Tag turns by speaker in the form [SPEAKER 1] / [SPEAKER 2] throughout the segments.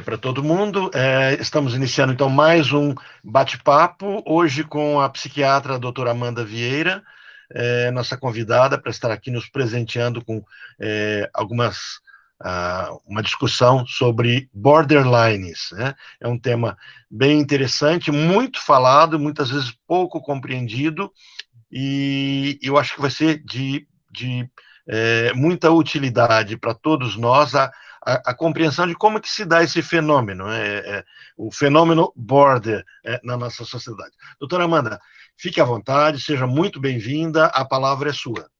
[SPEAKER 1] Para todo mundo. Estamos iniciando, então, mais um bate-papo, hoje com a psiquiatra a doutora Amanda Vieira, nossa convidada para estar aqui nos presenteando com uma discussão sobre borderlines, né? É um tema bem interessante, muito falado, muitas vezes pouco compreendido, e eu acho que vai ser de muita utilidade para todos nós a compreensão de como é que se dá esse fenômeno, o fenômeno border na nossa sociedade. Doutora Amanda, fique à vontade, seja muito bem-vinda, a palavra é sua.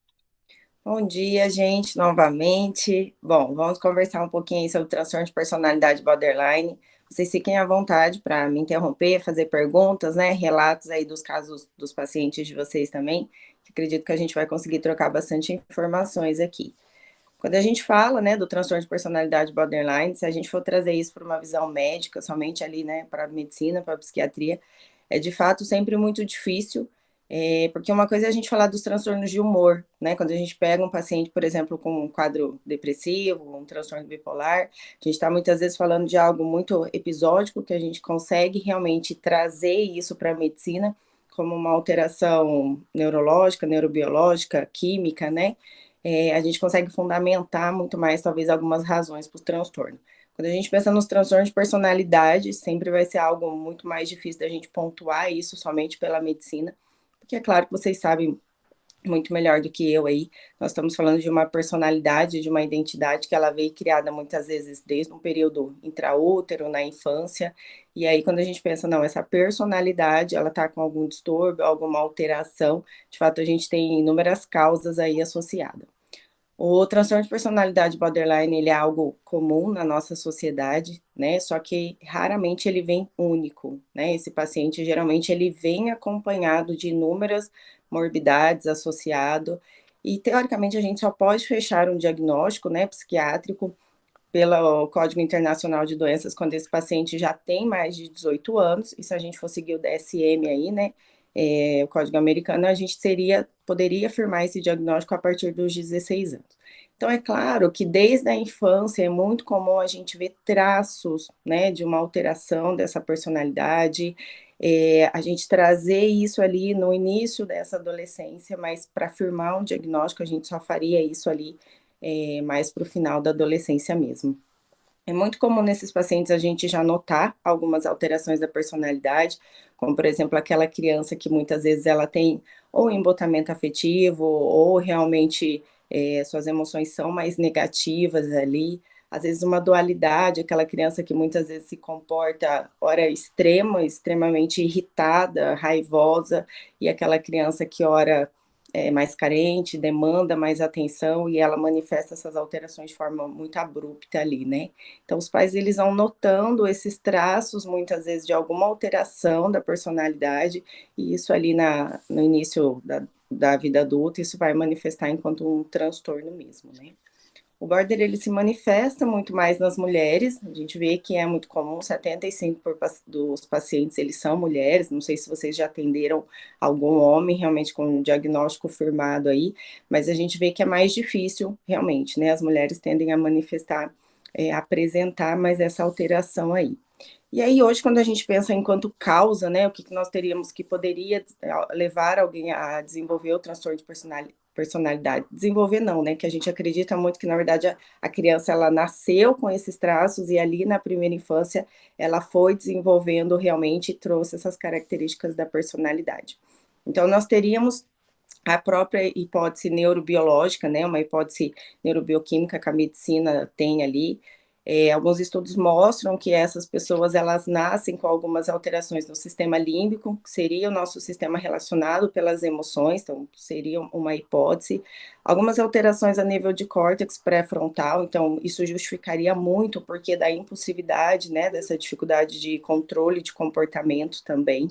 [SPEAKER 2] Bom dia, gente, novamente. Bom, vamos conversar um pouquinho aí sobre transtorno de personalidade borderline. Vocês fiquem à vontade para me interromper, fazer perguntas, né? Relatos aí dos casos dos pacientes de vocês também. Acredito que a gente vai conseguir trocar bastante informações aqui. Quando a gente fala, né, do transtorno de personalidade borderline, se a gente for trazer isso para uma visão médica, somente ali, né, para a medicina, para a psiquiatria, é de fato sempre muito difícil, porque uma coisa é a gente falar dos transtornos de humor, né, quando a gente pega um paciente, por exemplo, com um quadro depressivo, um transtorno bipolar, a gente está muitas vezes falando de algo muito episódico, que a gente consegue realmente trazer isso para a medicina, como uma alteração neurológica, neurobiológica, química, né, a gente consegue fundamentar muito mais, talvez, algumas razões para o transtorno. Quando a gente pensa nos transtornos de personalidade, sempre vai ser algo muito mais difícil da gente pontuar isso somente pela medicina, porque é claro que vocês sabem muito melhor do que eu aí, nós estamos falando de uma personalidade, de uma identidade que ela veio criada muitas vezes desde um período intraútero, na infância, e aí quando a gente pensa, não, essa personalidade, ela está com algum distúrbio, alguma alteração, de fato a gente tem inúmeras causas aí associadas. O transtorno de personalidade borderline, ele é algo comum na nossa sociedade, né? Só que raramente ele vem único, né? Esse paciente geralmente ele vem acompanhado de inúmeras morbidades associado e teoricamente a gente só pode fechar um diagnóstico, né, psiquiátrico pelo Código Internacional de Doenças quando esse paciente já tem mais de 18 anos, e se a gente for seguir o DSM aí, né, o Código Americano, a gente poderia afirmar esse diagnóstico a partir dos 16 anos. Então, é claro que desde a infância é muito comum a gente ver traços, né, de uma alteração dessa personalidade, a gente trazer isso ali no início dessa adolescência, mas para afirmar um diagnóstico a gente só faria isso ali mais para o final da adolescência mesmo. É muito comum nesses pacientes a gente já notar algumas alterações da personalidade, como por exemplo aquela criança que muitas vezes ela tem ou embotamento afetivo ou realmente suas emoções são mais negativas ali, às vezes uma dualidade, aquela criança que muitas vezes se comporta, ora extremamente irritada, raivosa, e aquela criança que ora é mais carente, demanda mais atenção e ela manifesta essas alterações de forma muito abrupta ali, né? Então, os pais, eles vão notando esses traços, muitas vezes, de alguma alteração da personalidade, e isso ali no início da vida adulta, isso vai manifestar enquanto um transtorno mesmo, né? O border, ele se manifesta muito mais nas mulheres, a gente vê que é muito comum, 75% dos pacientes, eles são mulheres, não sei se vocês já atenderam algum homem realmente com um diagnóstico firmado aí, mas a gente vê que é mais difícil, realmente, né, as mulheres tendem a manifestar, apresentar mais essa alteração aí. E aí, hoje, quando a gente pensa enquanto causa, né, o que nós teríamos que poderia levar alguém a desenvolver o transtorno de personalidade. Desenvolver não, né, que a gente acredita muito que, na verdade, a criança, ela nasceu com esses traços e ali na primeira infância ela foi desenvolvendo realmente e trouxe essas características da personalidade. Então, nós teríamos a própria hipótese neurobiológica, né, uma hipótese neurobioquímica que a medicina tem ali. Alguns estudos mostram que essas pessoas, elas nascem com algumas alterações no sistema límbico, que seria o nosso sistema relacionado pelas emoções, então seria uma hipótese. Algumas alterações a nível de córtex pré-frontal, então isso justificaria muito porque da impulsividade, né, dessa dificuldade de controle de comportamento também.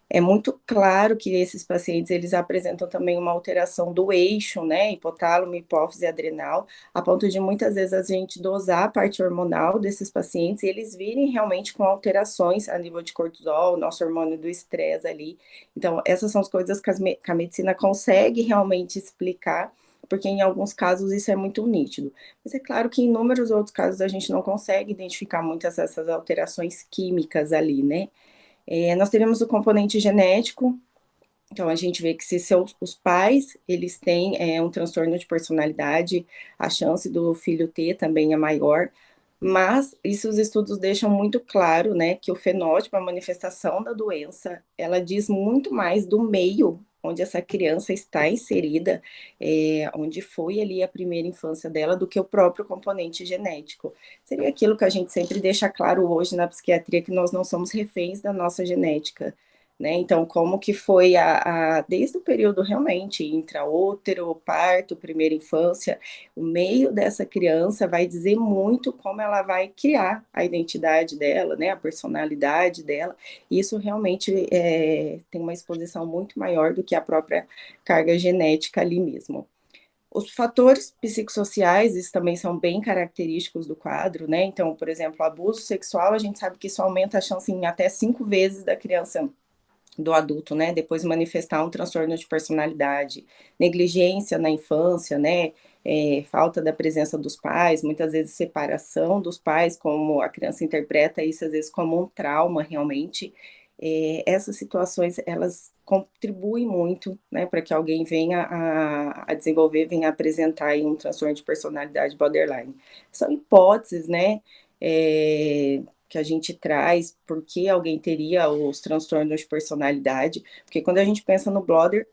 [SPEAKER 2] É muito claro que esses pacientes, eles apresentam também uma alteração do eixo, né, hipotálamo, hipófise adrenal, a ponto de muitas vezes a gente dosar a parte hormonal desses pacientes e eles virem realmente com alterações a nível de cortisol, nosso hormônio do estresse ali. Então, essas são as coisas que a medicina consegue realmente explicar, porque em alguns casos isso é muito nítido. Mas é claro que em inúmeros outros casos a gente não consegue identificar muitas dessas alterações químicas ali, né? Nós teríamos o componente genético, então a gente vê que se os pais eles têm um transtorno de personalidade, a chance do filho ter também é maior, mas isso os estudos deixam muito claro, né, que o fenótipo, a manifestação da doença, ela diz muito mais do meio onde essa criança está inserida, onde foi ali a primeira infância dela, do que o próprio componente genético. Seria aquilo que a gente sempre deixa claro hoje na psiquiatria, que nós não somos reféns da nossa genética, né? Então, como que foi desde o período realmente intraútero, parto, primeira infância, o meio dessa criança vai dizer muito como ela vai criar a identidade dela, né? A personalidade dela. Isso realmente tem uma exposição muito maior do que a própria carga genética ali mesmo. Os fatores psicossociais, isso também são bem característicos do quadro, né? Então, por exemplo, abuso sexual, a gente sabe que isso aumenta a chance em até 5 vezes da criança do adulto, né, depois manifestar um transtorno de personalidade, negligência na infância, né, falta da presença dos pais, muitas vezes separação dos pais, como a criança interpreta isso às vezes como um trauma realmente. Essas situações elas contribuem muito, né, para que alguém venha a desenvolver, venha a apresentar aí um transtorno de personalidade borderline. São hipóteses, né, que a gente traz, porque alguém teria os transtornos de personalidade, porque quando a gente pensa no border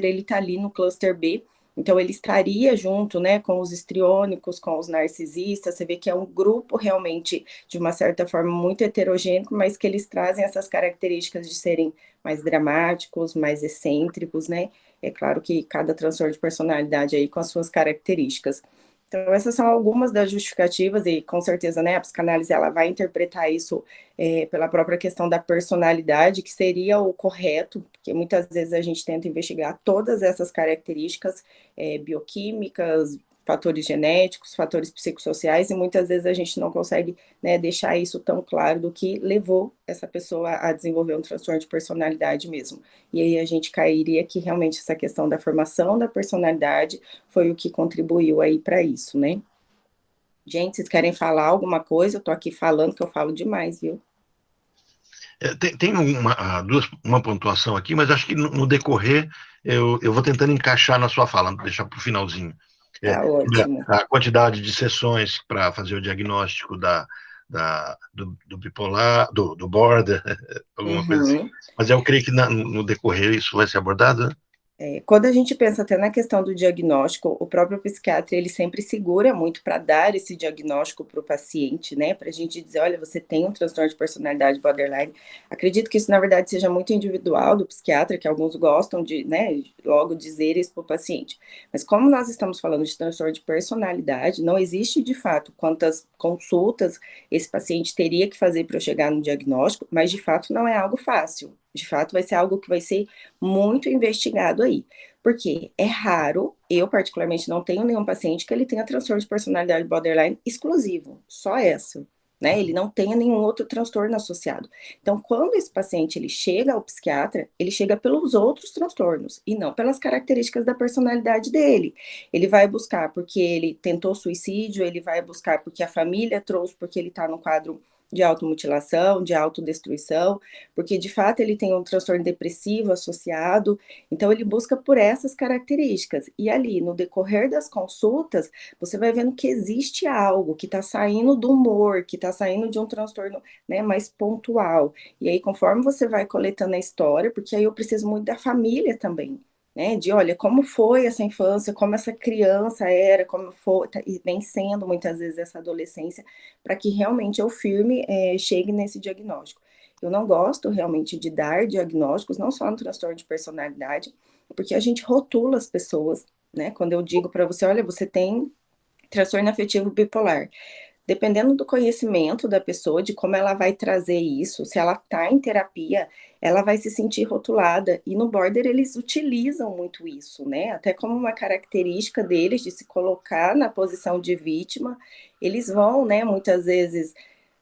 [SPEAKER 2] ele está ali no cluster B, então ele estaria junto, né, com os histriônicos, com os narcisistas, você vê que é um grupo realmente, de uma certa forma, muito heterogêneo, mas que eles trazem essas características de serem mais dramáticos, mais excêntricos, né, é claro que cada transtorno de personalidade aí com as suas características. Então, essas são algumas das justificativas, e com certeza, né, a psicanálise ela vai interpretar isso pela própria questão da personalidade, que seria o correto, porque muitas vezes a gente tenta investigar todas essas características bioquímicas, fatores genéticos, fatores psicossociais, e muitas vezes a gente não consegue, né, deixar isso tão claro do que levou essa pessoa a desenvolver um transtorno de personalidade mesmo. E aí a gente cairia que realmente essa questão da formação da personalidade foi o que contribuiu aí para isso, né? Gente, vocês querem falar alguma coisa? Eu tô aqui falando que eu falo demais, viu?
[SPEAKER 1] Tem uma pontuação aqui, mas acho que no decorrer eu vou tentando encaixar na sua fala, deixar para o finalzinho.
[SPEAKER 2] Tá ótimo.
[SPEAKER 1] A quantidade de sessões para fazer o diagnóstico do bipolar, do border, alguma coisa assim.
[SPEAKER 2] Uhum.
[SPEAKER 1] Mas eu creio que no decorrer isso vai ser abordado, né?
[SPEAKER 2] Quando a gente pensa até na questão do diagnóstico, o próprio psiquiatra ele sempre segura muito para dar esse diagnóstico para o paciente, né? Para a gente dizer, olha, você tem um transtorno de personalidade borderline. Acredito que isso na verdade seja muito individual do psiquiatra, que alguns gostam de, né, logo dizer isso para o paciente. Mas como nós estamos falando de transtorno de personalidade, não existe de fato quantas consultas esse paciente teria que fazer para chegar no diagnóstico, mas de fato não é algo fácil. De fato, vai ser algo que vai ser muito investigado aí. Porque é raro, eu particularmente não tenho nenhum paciente que ele tenha transtorno de personalidade borderline exclusivo, só essa, né? Ele não tenha nenhum outro transtorno associado. Então, quando esse paciente ele chega ao psiquiatra, ele chega pelos outros transtornos e não pelas características da personalidade dele. Ele vai buscar porque ele tentou suicídio, ele vai buscar porque a família trouxe, porque ele está no quadro de automutilação, de autodestruição, porque de fato ele tem um transtorno depressivo associado, então ele busca por essas características. E ali, no decorrer das consultas, você vai vendo que existe algo que está saindo do humor, que está saindo de um transtorno, né, mais pontual. E aí, conforme você vai coletando a história, porque aí eu preciso muito da família também, né? De olha, como foi essa infância, como essa criança era, como foi, e vem sendo muitas vezes essa adolescência, para que realmente eu firme chegue nesse diagnóstico. Eu não gosto realmente de dar diagnósticos, não só no transtorno de personalidade, porque a gente rotula as pessoas, né? Quando eu digo para você, olha, você tem transtorno afetivo bipolar. Dependendo do conhecimento da pessoa, de como ela vai trazer isso, se ela está em terapia, ela vai se sentir rotulada. E no Border eles utilizam muito isso, né? Até como uma característica deles de se colocar na posição de vítima, eles vão, né, muitas vezes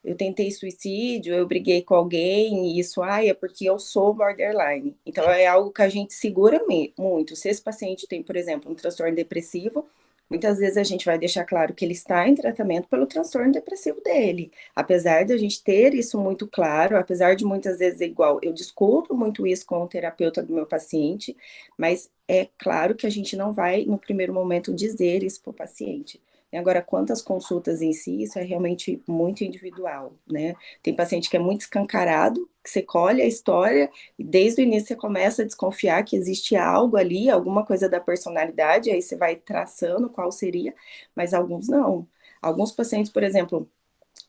[SPEAKER 2] eu tentei suicídio, eu briguei com alguém, e isso, é porque eu sou borderline. Então, é algo que a gente segura muito. Se esse paciente tem, por exemplo, um transtorno depressivo, muitas vezes a gente vai deixar claro que ele está em tratamento pelo transtorno depressivo dele. Apesar de a gente ter isso muito claro, apesar de muitas vezes igual, eu discuto muito isso com o terapeuta do meu paciente, mas é claro que a gente não vai, no primeiro momento, dizer isso para o paciente. Agora, quantas consultas em si, isso é realmente muito individual, né? Tem paciente que é muito escancarado, que você colhe a história e desde o início você começa a desconfiar que existe algo ali, alguma coisa da personalidade, aí você vai traçando qual seria, mas alguns não. Alguns pacientes, por exemplo,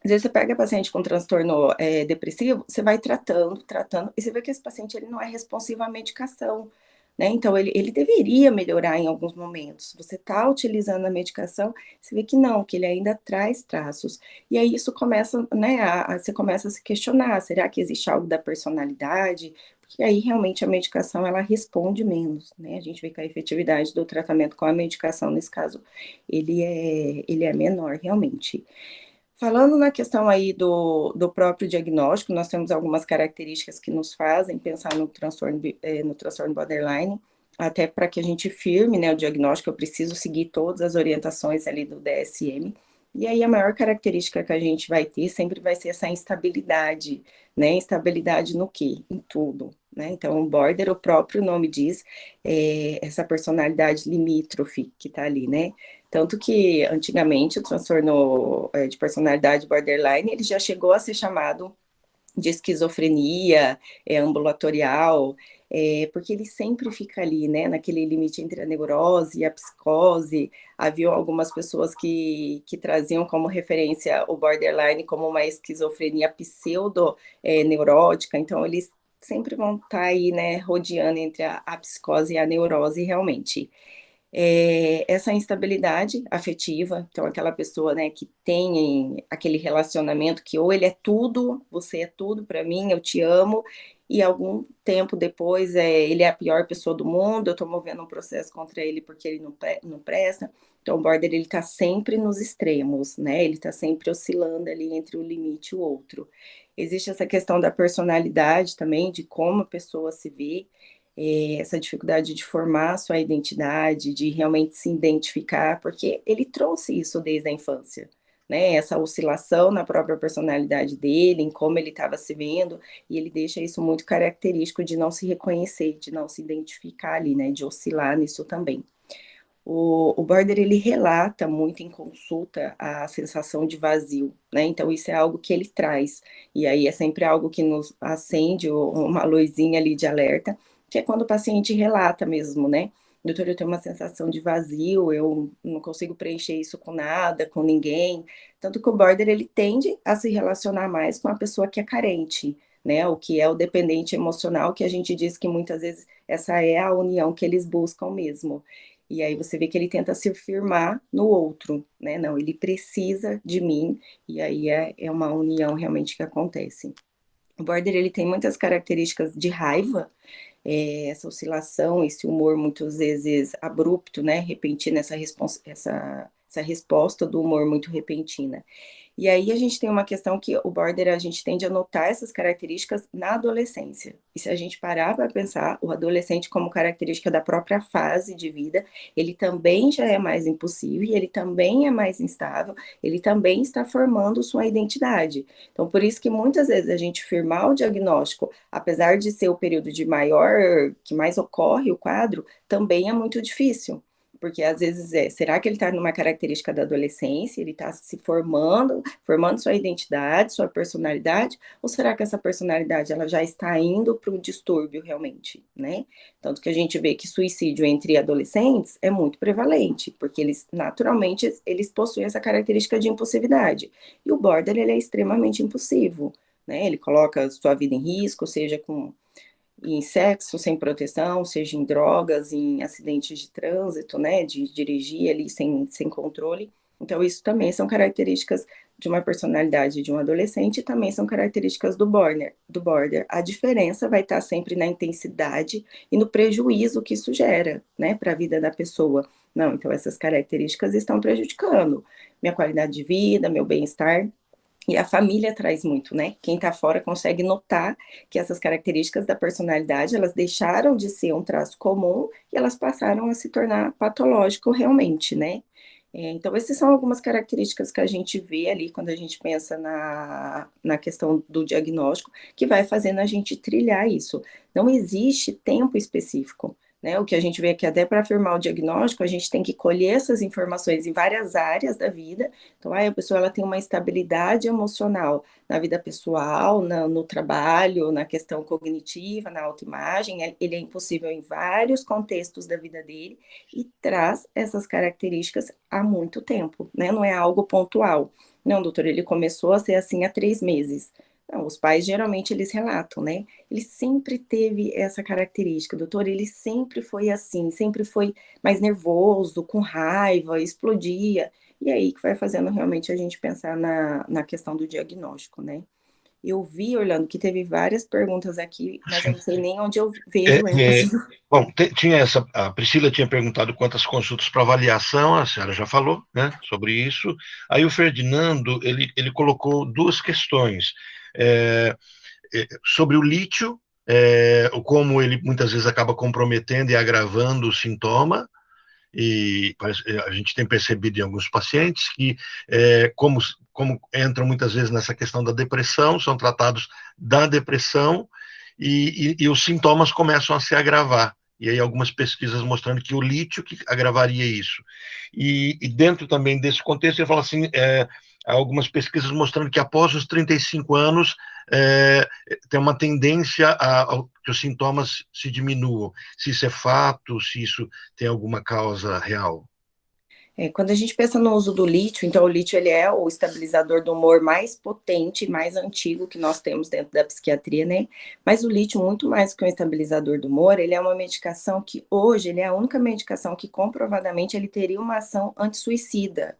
[SPEAKER 2] às vezes você pega paciente com transtorno depressivo, você vai tratando, tratando, e você vê que esse paciente ele não é responsivo à medicação, né? Então, ele deveria melhorar em alguns momentos. Você está utilizando a medicação, você vê que não, que ele ainda traz traços. E aí isso começa, né, você começa a se questionar, será que existe algo da personalidade? Porque aí realmente a medicação, ela responde menos, né? A gente vê que a efetividade do tratamento com a medicação, nesse caso, ele é menor, realmente. Falando na questão aí do próprio diagnóstico, nós temos algumas características que nos fazem pensar no transtorno borderline, até para que a gente firme, né, o diagnóstico, eu preciso seguir todas as orientações ali do DSM, e aí a maior característica que a gente vai ter sempre vai ser essa instabilidade, né, instabilidade no quê? Em tudo, né, então o border, o próprio nome diz, essa personalidade limítrofe que está ali, né, tanto que, antigamente, o transtorno de personalidade borderline, ele já chegou a ser chamado de esquizofrenia ambulatorial, porque ele sempre fica ali, né, naquele limite entre a neurose e a psicose. Havia algumas pessoas que traziam como referência o borderline como uma esquizofrenia pseudo-neurótica, então eles sempre vão estar aí, né, rodeando entre a psicose e a neurose, realmente essa instabilidade afetiva, então aquela pessoa, né, que tem aquele relacionamento que ou ele é tudo, você é tudo para mim, eu te amo, e algum tempo depois ele é a pior pessoa do mundo, eu estou movendo um processo contra ele porque ele não presta. Então o border ele está sempre nos extremos, né? Ele está sempre oscilando ali entre o limite e o outro. Existe essa questão da personalidade também, de como a pessoa se vê, essa dificuldade de formar a sua identidade, de realmente se identificar, porque ele trouxe isso desde a infância, né? Essa oscilação na própria personalidade dele, em como ele estava se vendo, e ele deixa isso muito característico de não se reconhecer, de não se identificar ali, né? De oscilar nisso também. O Border, ele relata muito em consulta a sensação de vazio, né? Então, isso é algo que ele traz. E aí é sempre algo que nos acende uma luzinha ali de alerta, que é quando o paciente relata mesmo, né? Doutor, eu tenho uma sensação de vazio, eu não consigo preencher isso com nada, com ninguém. Tanto que o Border, ele tende a se relacionar mais com a pessoa que é carente, né? O que é o dependente emocional, que a gente diz que muitas vezes essa é a união que eles buscam mesmo. E aí você vê que ele tenta se firmar no outro, né? Não, ele precisa de mim, e aí é uma união realmente que acontece. O Border, ele tem muitas características de raiva, essa oscilação, esse humor muitas vezes abrupto, né? Repentino, essa resposta do humor muito repentina. E aí a gente tem uma questão que o border, a gente tende a notar essas características na adolescência. E se a gente parar para pensar, o adolescente como característica da própria fase de vida, ele também já é mais impulsivo e ele também é mais instável, ele também está formando sua identidade. Então, por isso que muitas vezes a gente firmar o diagnóstico, apesar de ser o período de maior, que mais ocorre o quadro, também é muito difícil. Porque às vezes será que ele está numa característica da adolescência, ele está se formando sua identidade, sua personalidade, ou será que essa personalidade ela já está indo para o distúrbio realmente, né? Tanto que a gente vê que suicídio entre adolescentes é muito prevalente, porque eles naturalmente eles possuem essa característica de impulsividade. E o border ele é extremamente impulsivo, né? Ele coloca sua vida em risco, seja em sexo sem proteção, seja em drogas, em acidentes de trânsito, né, de dirigir ali sem controle. Então, isso também são características de uma personalidade de um adolescente e também são características do border. A diferença vai estar sempre na intensidade e no prejuízo que isso gera, né, para a vida da pessoa. Não, então essas características estão prejudicando minha qualidade de vida, meu bem-estar. E a família traz muito, né? Quem está fora consegue notar que essas características da personalidade, elas deixaram de ser um traço comum e elas passaram a se tornar patológico realmente, né? Então, essas são algumas características que a gente vê ali quando a gente pensa na questão do diagnóstico, que vai fazendo a gente trilhar isso. Não existe tempo específico, né? O que a gente vê aqui, até para afirmar o diagnóstico, a gente tem que colher essas informações em várias áreas da vida. Então, a pessoa ela tem uma estabilidade emocional na vida pessoal, no trabalho, na questão cognitiva, na autoimagem. Ele é impossível em vários contextos da vida dele e traz essas características há muito tempo, né? Não é algo pontual. Não, doutor, ele começou a ser assim há 3 meses. Não, os pais geralmente eles relatam, né? Ele sempre teve essa característica, doutor, ele sempre foi assim, sempre foi mais nervoso, com raiva, explodia. E aí que vai fazendo realmente a gente pensar na questão do diagnóstico, né? Eu vi, Orlando, que teve várias perguntas aqui, mas eu
[SPEAKER 1] Sim.
[SPEAKER 2] não sei nem onde eu
[SPEAKER 1] É,
[SPEAKER 2] vejo elas.
[SPEAKER 1] bom, tinha a Priscila tinha perguntado quantas consultas para avaliação, a senhora já falou, né, sobre isso. Aí o Ferdinando, ele colocou duas questões. É, sobre o lítio, como ele muitas vezes acaba comprometendo e agravando o sintoma, e a gente tem percebido em alguns pacientes que, como entram muitas vezes nessa questão da depressão, são tratados da depressão e os sintomas começam a se agravar. E aí algumas pesquisas mostrando que o lítio que agravaria isso. E dentro também desse contexto, ele fala assim, algumas pesquisas mostrando que após os 35 anos é, tem uma tendência a que os sintomas se diminuam. Se isso é fato, se isso tem alguma causa real.
[SPEAKER 2] Quando a gente pensa no uso do lítio, então o lítio ele é o estabilizador do humor mais potente, mais antigo que nós temos dentro da psiquiatria, né? Mas o lítio, muito mais que um estabilizador do humor, ele é uma medicação que hoje, ele é a única medicação que comprovadamente ele teria uma ação anti-suicida.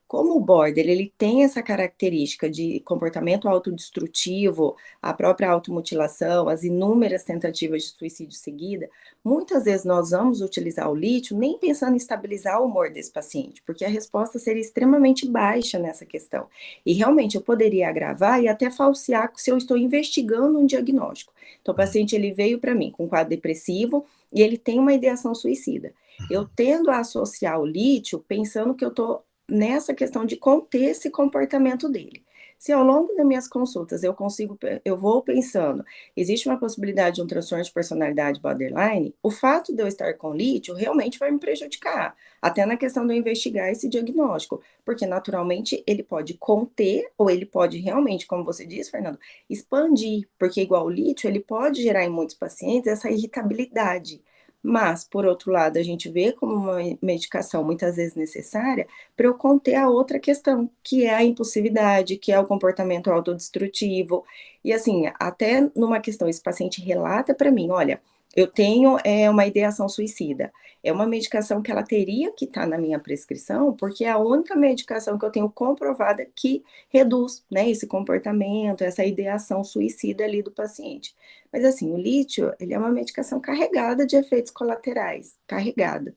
[SPEAKER 2] Como o border ele tem essa característica de comportamento autodestrutivo, a própria automutilação, as inúmeras tentativas de suicídio seguida, muitas vezes nós vamos utilizar o lítio nem pensando em estabilizar o humor desse paciente, porque a resposta seria extremamente baixa nessa questão. E realmente eu poderia agravar e até falsear se eu estou investigando um diagnóstico. Então o paciente ele veio para mim com um quadro depressivo e ele tem uma ideação suicida. Eu tendo a associar o lítio pensando que eu estou nessa questão de conter esse comportamento dele. Se ao longo das minhas consultas eu vou pensando, existe uma possibilidade de um transtorno de personalidade borderline, o fato de eu estar com lítio realmente vai me prejudicar, até na questão de eu investigar esse diagnóstico, porque naturalmente ele pode conter, ou ele pode realmente, como você disse, Fernando, expandir, porque igual o lítio, ele pode gerar em muitos pacientes essa irritabilidade. Mas, por outro lado, a gente vê como uma medicação muitas vezes necessária para eu conter a outra questão, que é a impulsividade, que é o comportamento autodestrutivo. E assim, até numa questão, esse paciente relata para mim, olha, eu tenho uma ideação suicida. É uma medicação que ela teria que estar na minha prescrição, porque é a única medicação que eu tenho comprovada que reduz, né, esse comportamento, essa ideação suicida ali do paciente. Mas assim, o lítio, ele é uma medicação carregada de efeitos colaterais, carregada.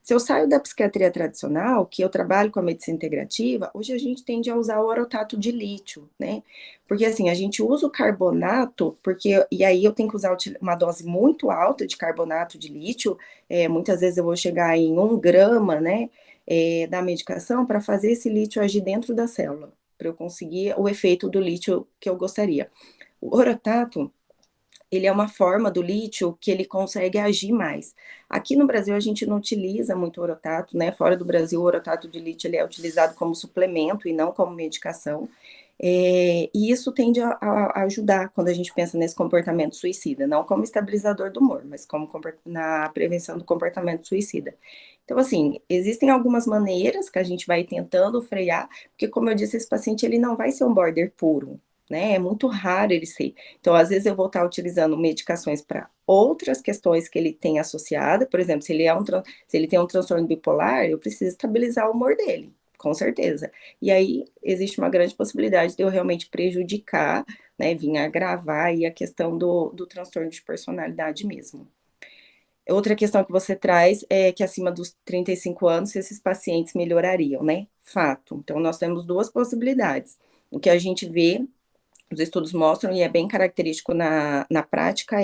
[SPEAKER 2] Se eu saio da psiquiatria tradicional, que eu trabalho com a medicina integrativa, hoje a gente tende a usar o orotato de lítio, né? Porque assim, a gente usa o carbonato, e aí eu tenho que usar uma dose muito alta de carbonato de lítio, muitas vezes eu vou chegar em 1 grama, né, da medicação para fazer esse lítio agir dentro da célula, para eu conseguir o efeito do lítio que eu gostaria. O orotato, ele é uma forma do lítio que ele consegue agir mais. Aqui no Brasil a gente não utiliza muito o orotato, né? Fora do Brasil o orotato de lítio ele é utilizado como suplemento e não como medicação. E isso tende a ajudar quando a gente pensa nesse comportamento suicida, não como estabilizador do humor, mas como na prevenção do comportamento suicida. Então, assim, existem algumas maneiras que a gente vai tentando frear, porque, como eu disse, esse paciente ele não vai ser um border puro, né? É muito raro ele ser. Então, às vezes, eu vou estar utilizando medicações para outras questões que ele tem associada, por exemplo, se ele tem um transtorno bipolar, eu preciso estabilizar o humor dele, com certeza. E aí existe uma grande possibilidade de eu realmente prejudicar, né, vir agravar aí a questão do transtorno de personalidade mesmo. Outra questão que você traz é que acima dos 35 anos, esses pacientes melhorariam, né? Fato. Então, nós temos duas possibilidades. O que a gente vê, os estudos mostram, e é bem característico na prática,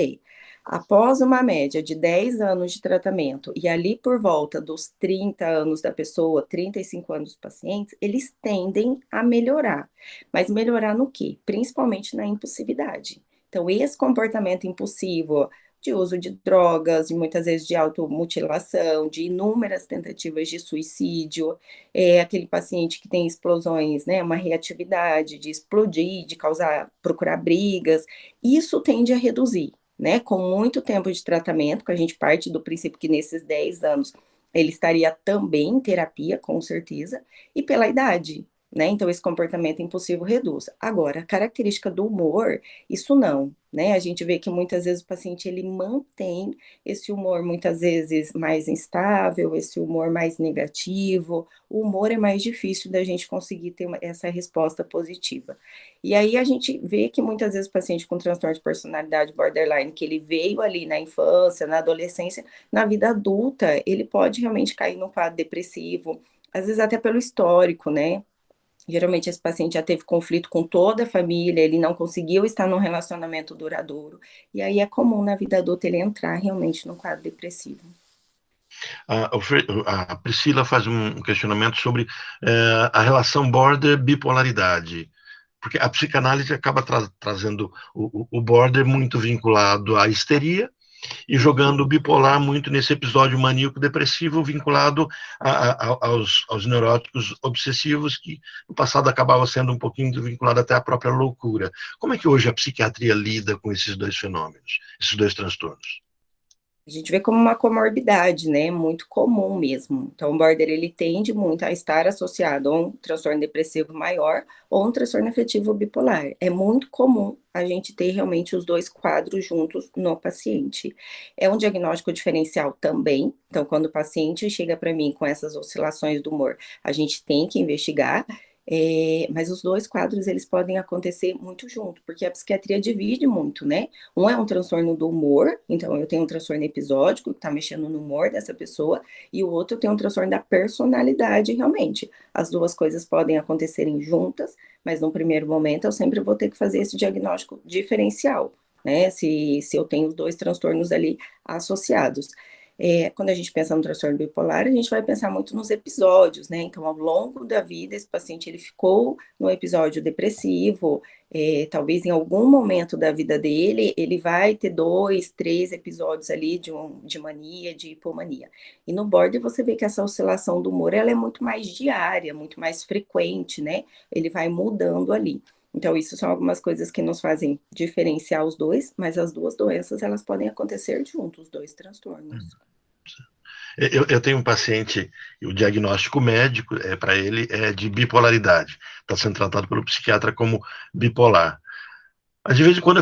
[SPEAKER 2] após uma média de 10 anos de tratamento, e ali por volta dos 30 anos da pessoa, 35 anos dos pacientes, eles tendem a melhorar. Mas melhorar no quê? Principalmente na impulsividade. Então, esse comportamento impulsivo, de uso de drogas, de muitas vezes de automutilação, de inúmeras tentativas de suicídio, aquele paciente que tem explosões, né, uma reatividade de explodir, de causar, procurar brigas, isso tende a reduzir, né, com muito tempo de tratamento, que a gente parte do princípio que nesses 10 anos ele estaria também em terapia, com certeza, e pela idade, né, então esse comportamento impulsivo reduz. Agora, a característica do humor, isso não, né, a gente vê que muitas vezes o paciente, ele mantém esse humor muitas vezes mais instável, esse humor mais negativo, o humor é mais difícil da gente conseguir ter essa resposta positiva. E aí a gente vê que muitas vezes o paciente com transtorno de personalidade borderline, que ele veio ali na infância, na adolescência, na vida adulta, ele pode realmente cair num quadro depressivo, às vezes até pelo histórico, né? Geralmente esse paciente já teve conflito com toda a família, ele não conseguiu estar num relacionamento duradouro. E aí é comum na vida adulta ele entrar realmente num quadro depressivo.
[SPEAKER 1] A Priscila faz um questionamento sobre a relação border-bipolaridade, porque a psicanálise acaba trazendo o border muito vinculado à histeria e jogando o bipolar muito nesse episódio maníaco-depressivo vinculado aos neuróticos obsessivos, que no passado acabava sendo um pouquinho vinculado até à própria loucura. Como é que hoje a psiquiatria lida com esses dois fenômenos, esses dois transtornos?
[SPEAKER 2] A gente vê como uma comorbidade, né? Muito comum mesmo. Então, o border, ele tende muito a estar associado a um transtorno depressivo maior ou um transtorno afetivo bipolar. É muito comum a gente ter realmente os dois quadros juntos no paciente. É um diagnóstico diferencial também. Então, quando o paciente chega para mim com essas oscilações do humor, a gente tem que investigar. Mas os dois quadros, eles podem acontecer muito junto, porque a psiquiatria divide muito, né? Um é um transtorno do humor, então eu tenho um transtorno episódico, que está mexendo no humor dessa pessoa, e o outro tem um transtorno da personalidade, realmente. As duas coisas podem acontecerem juntas, mas no primeiro momento eu sempre vou ter que fazer esse diagnóstico diferencial, né? Se eu tenho os dois transtornos ali associados. Quando a gente pensa no transtorno bipolar, a gente vai pensar muito nos episódios, né? Então, ao longo da vida, esse paciente ele ficou no episódio depressivo, talvez em algum momento da vida dele, ele vai ter 2, 3 episódios ali de mania, de hipomania. E no border você vê que essa oscilação do humor, ela é muito mais diária, muito mais frequente, né? Ele vai mudando ali. Então, isso são algumas coisas que nos fazem diferenciar os dois, mas as duas doenças, elas podem acontecer juntos, os dois transtornos.
[SPEAKER 1] Eu tenho um paciente, o diagnóstico médico para ele é de bipolaridade. Está sendo tratado pelo psiquiatra como bipolar. Mas de vez em quando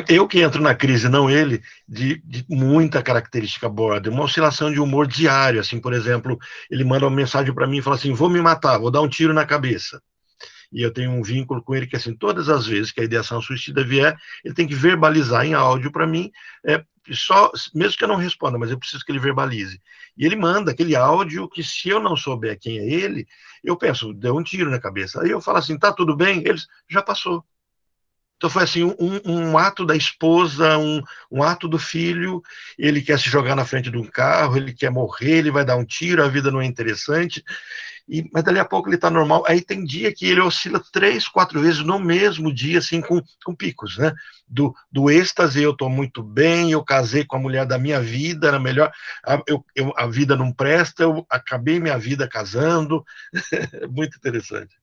[SPEAKER 1] eu que entro na crise, não ele, de muita característica border, uma oscilação de humor diário, assim, por exemplo, ele manda uma mensagem para mim e fala assim, vou me matar, vou dar um tiro na cabeça. E eu tenho um vínculo com ele que, assim, todas as vezes que a ideação suicida vier, ele tem que verbalizar em áudio para mim, só, mesmo que eu não responda, mas eu preciso que ele verbalize. E ele manda aquele áudio que, se eu não souber quem é ele, eu penso, deu um tiro na cabeça. Aí eu falo assim, tá tudo bem? Eles, já passou. Então foi assim, um ato da esposa, um ato do filho, ele quer se jogar na frente de um carro, ele quer morrer, ele vai dar um tiro, a vida não é interessante, mas dali a pouco ele está normal. Aí tem dia que ele oscila 3, 4 vezes no mesmo dia, assim, com picos, né? Do êxtase, eu estou muito bem, eu casei com a mulher da minha vida, era melhor, a vida não presta, eu acabei minha vida casando, muito interessante.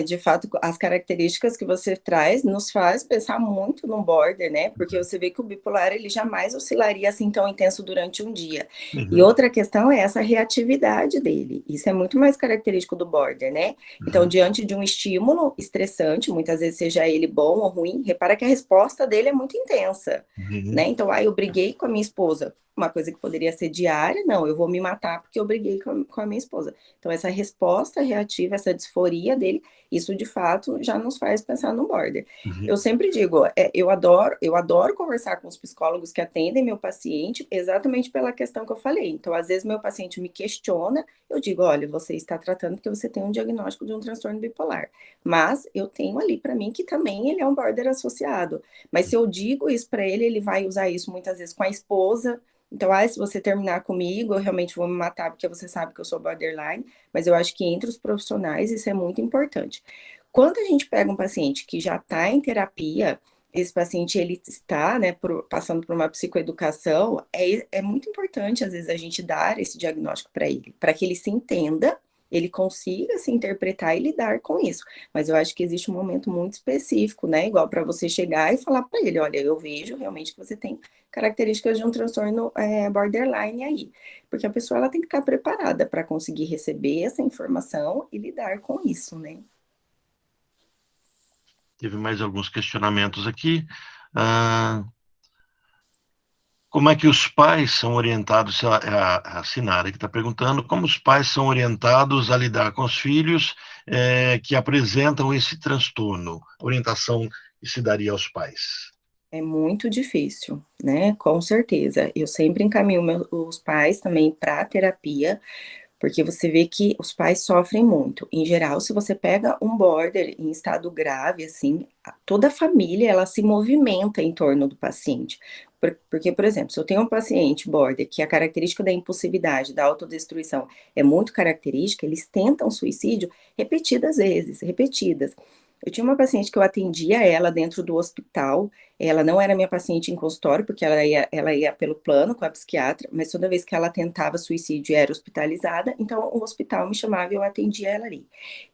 [SPEAKER 2] De fato, as características que você traz nos faz pensar muito no border, né? Porque você vê que o bipolar ele jamais oscilaria assim tão intenso durante um dia. E outra questão é essa reatividade dele. Isso é muito mais característico do border, né? Então, diante de um estímulo estressante, muitas vezes seja ele bom ou ruim, repara que a resposta dele é muito intensa, né? Então, eu briguei com a minha esposa. Uma coisa que poderia ser diária, não, eu vou me matar porque eu briguei com a minha esposa. Então, essa resposta reativa, essa disforia dele, isso de fato já nos faz pensar no border.
[SPEAKER 1] Uhum.
[SPEAKER 2] Eu sempre digo, eu adoro conversar com os psicólogos que atendem meu paciente, exatamente pela questão que eu falei. Então, às vezes, meu paciente me questiona, eu digo, olha, você está tratando porque você tem um diagnóstico de um transtorno bipolar. Mas eu tenho ali para mim que também ele é um border associado. Mas se eu digo isso para ele, ele vai usar isso muitas vezes com a esposa. Então, se você terminar comigo, eu realmente vou me matar porque você sabe que eu sou borderline, mas eu acho que entre os profissionais isso é muito importante. Quando a gente pega um paciente que já está em terapia, esse paciente ele está, né, passando por uma psicoeducação, é muito importante às vezes a gente dar esse diagnóstico para que ele se entenda, ele consiga se interpretar e lidar com isso. Mas eu acho que existe um momento muito específico, né, igual para você chegar e falar para ele, olha, eu vejo realmente que você tem características de um transtorno borderline aí, porque a pessoa ela tem que estar preparada para conseguir receber essa informação e lidar com isso, né?
[SPEAKER 1] Teve mais alguns questionamentos aqui. Ah, como é que os pais são orientados, a Sinara que está perguntando, como os pais são orientados a lidar com os filhos que apresentam esse transtorno? Orientação que se daria aos pais?
[SPEAKER 2] É muito difícil, né? Com certeza. Eu sempre encaminho os pais também para terapia, porque você vê que os pais sofrem muito. Em geral, se você pega um border em estado grave, assim, toda a família ela se movimenta em torno do paciente. Porque, por exemplo, se eu tenho um paciente border que a característica da impulsividade, da autodestruição é muito característica, eles tentam suicídio repetidas vezes, repetidas. Eu tinha uma paciente que eu atendia ela dentro do hospital. Ela não era minha paciente em consultório, porque ela ia pelo plano com a psiquiatra, mas toda vez que ela tentava suicídio era hospitalizada, então o hospital me chamava e eu atendia ela ali.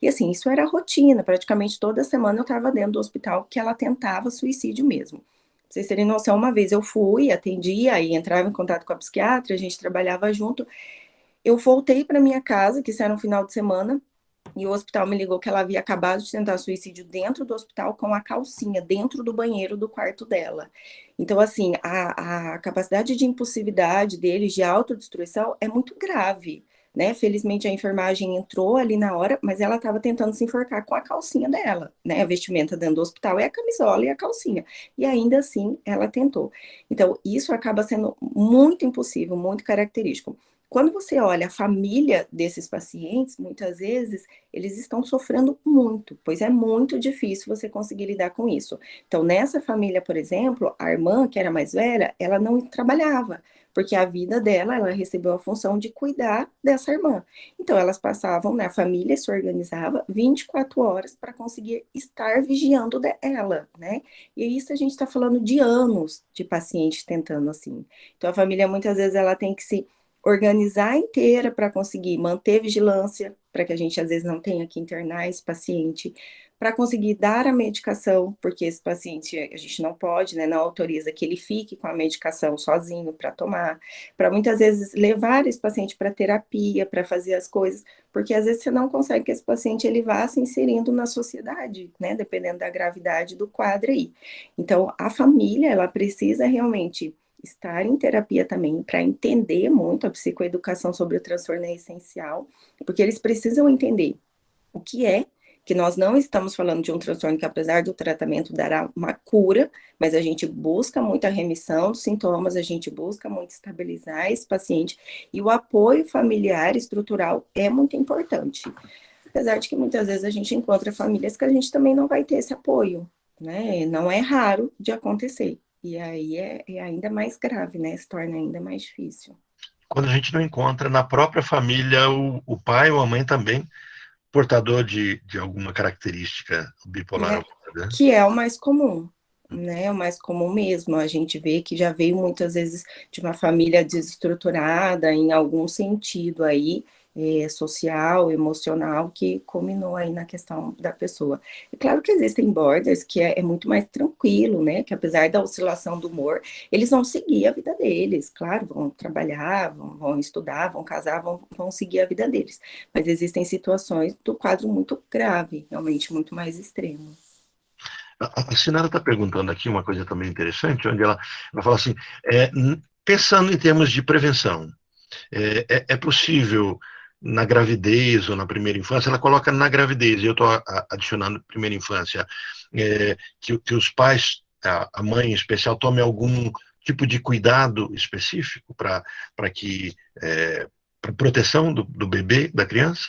[SPEAKER 2] E assim, isso era rotina, praticamente toda semana eu estava dentro do hospital que ela tentava suicídio mesmo. Pra vocês terem noção, uma vez eu fui, atendia, aí entrava em contato com a psiquiatra, a gente trabalhava junto. Eu voltei para minha casa, que isso era um final de semana, e o hospital me ligou que ela havia acabado de tentar suicídio dentro do hospital com a calcinha, dentro do banheiro do quarto dela. Então, assim, a capacidade de impulsividade deles, de autodestruição, é muito grave, né? Felizmente a enfermagem entrou ali na hora, mas ela estava tentando se enforcar com a calcinha dela, né? A vestimenta dentro do hospital é a camisola e a calcinha. E ainda assim ela tentou. Então, isso acaba sendo muito impossível, muito característico. Quando você olha a família desses pacientes, muitas vezes eles estão sofrendo muito, pois é muito difícil você conseguir lidar com isso. Então, nessa família, por exemplo, a irmã, que era mais velha, ela não trabalhava, porque a vida dela, ela recebeu a função de cuidar dessa irmã. Então, elas passavam, né, a família se organizava 24 horas para conseguir estar vigiando ela, né? E isso a gente está falando de anos de pacientes tentando assim. Então, a família, muitas vezes, ela tem que se organizar inteira para conseguir manter vigilância, para que a gente às vezes não tenha que internar esse paciente, para conseguir dar a medicação, porque esse paciente a gente não pode, né, não autoriza que ele fique com a medicação sozinho para tomar, para muitas vezes levar esse paciente para terapia, para fazer as coisas, porque às vezes você não consegue que esse paciente ele vá se inserindo na sociedade, né, dependendo da gravidade do quadro aí. Então, a família, ela precisa realmente estar em terapia também para entender muito a psicoeducação sobre o transtorno é essencial, porque eles precisam entender o que nós não estamos falando de um transtorno que, apesar do tratamento, dará uma cura, mas a gente busca muito a remissão dos sintomas, a gente busca muito estabilizar esse paciente, e o apoio familiar estrutural é muito importante. Apesar de que muitas vezes a gente encontra famílias que a gente também não vai ter esse apoio, né? Não é raro de acontecer. E aí é ainda mais grave, né? Se torna ainda mais difícil.
[SPEAKER 1] Quando a gente não encontra na própria família o pai ou a mãe também portador de alguma característica bipolar,
[SPEAKER 2] É,
[SPEAKER 1] né?
[SPEAKER 2] que é o mais comum, né? O mais comum mesmo. A gente vê que já veio muitas vezes de uma família desestruturada em algum sentido aí, social, emocional, que culminou aí na questão da pessoa. É claro que existem borders que é muito mais tranquilo, né? Que apesar da oscilação do humor, eles vão seguir a vida deles, claro, vão trabalhar, vão estudar, vão casar, vão seguir a vida deles. Mas existem situações do quadro muito grave, realmente muito mais extremo.
[SPEAKER 1] A Sinara está perguntando aqui uma coisa também interessante, onde ela fala assim, é, Pensando em termos de prevenção, é possível na gravidez ou na primeira infância, ela coloca na gravidez, e eu estou adicionando primeira infância, que os pais, a mãe em especial, tome algum tipo de cuidado específico para que para proteção do bebê, da criança?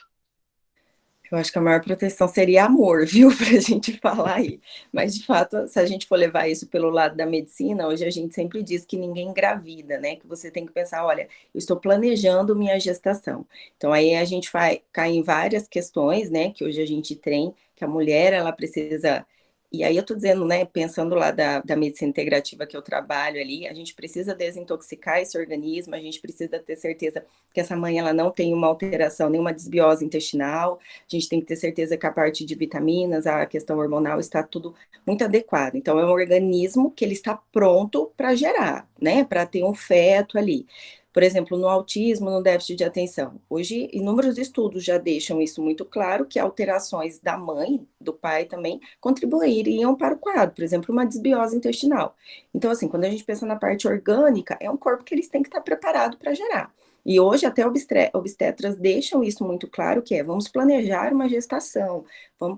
[SPEAKER 2] Eu acho que a maior proteção seria amor, viu, para a gente falar aí. Mas, de fato, se a gente for levar isso pelo lado da medicina, hoje a gente sempre diz que ninguém engravida, né? Que você tem que pensar, olha, eu estou planejando minha gestação. Então, aí a gente vai cair em várias questões, né? Que hoje a gente tem, que a mulher, ela precisa. E aí eu estou dizendo, né, pensando lá da medicina integrativa que eu trabalho ali, a gente precisa desintoxicar esse organismo, a gente precisa ter certeza que essa mãe ela não tem uma alteração, nenhuma desbiose intestinal, a gente tem que ter certeza que a parte de vitaminas, a questão hormonal está tudo muito adequado. Então, é um organismo que ele está pronto para gerar, né? Para ter um feto ali. Por exemplo, no autismo, no déficit de atenção. Hoje, inúmeros estudos já deixam isso muito claro, que alterações da mãe, do pai também, contribuiriam para o quadro. Por exemplo, uma desbiose intestinal. Então, assim, quando a gente pensa na parte orgânica, é um corpo que eles têm que estar preparado para gerar. E hoje até obstetras deixam isso muito claro, que é, vamos planejar uma gestação, vamos,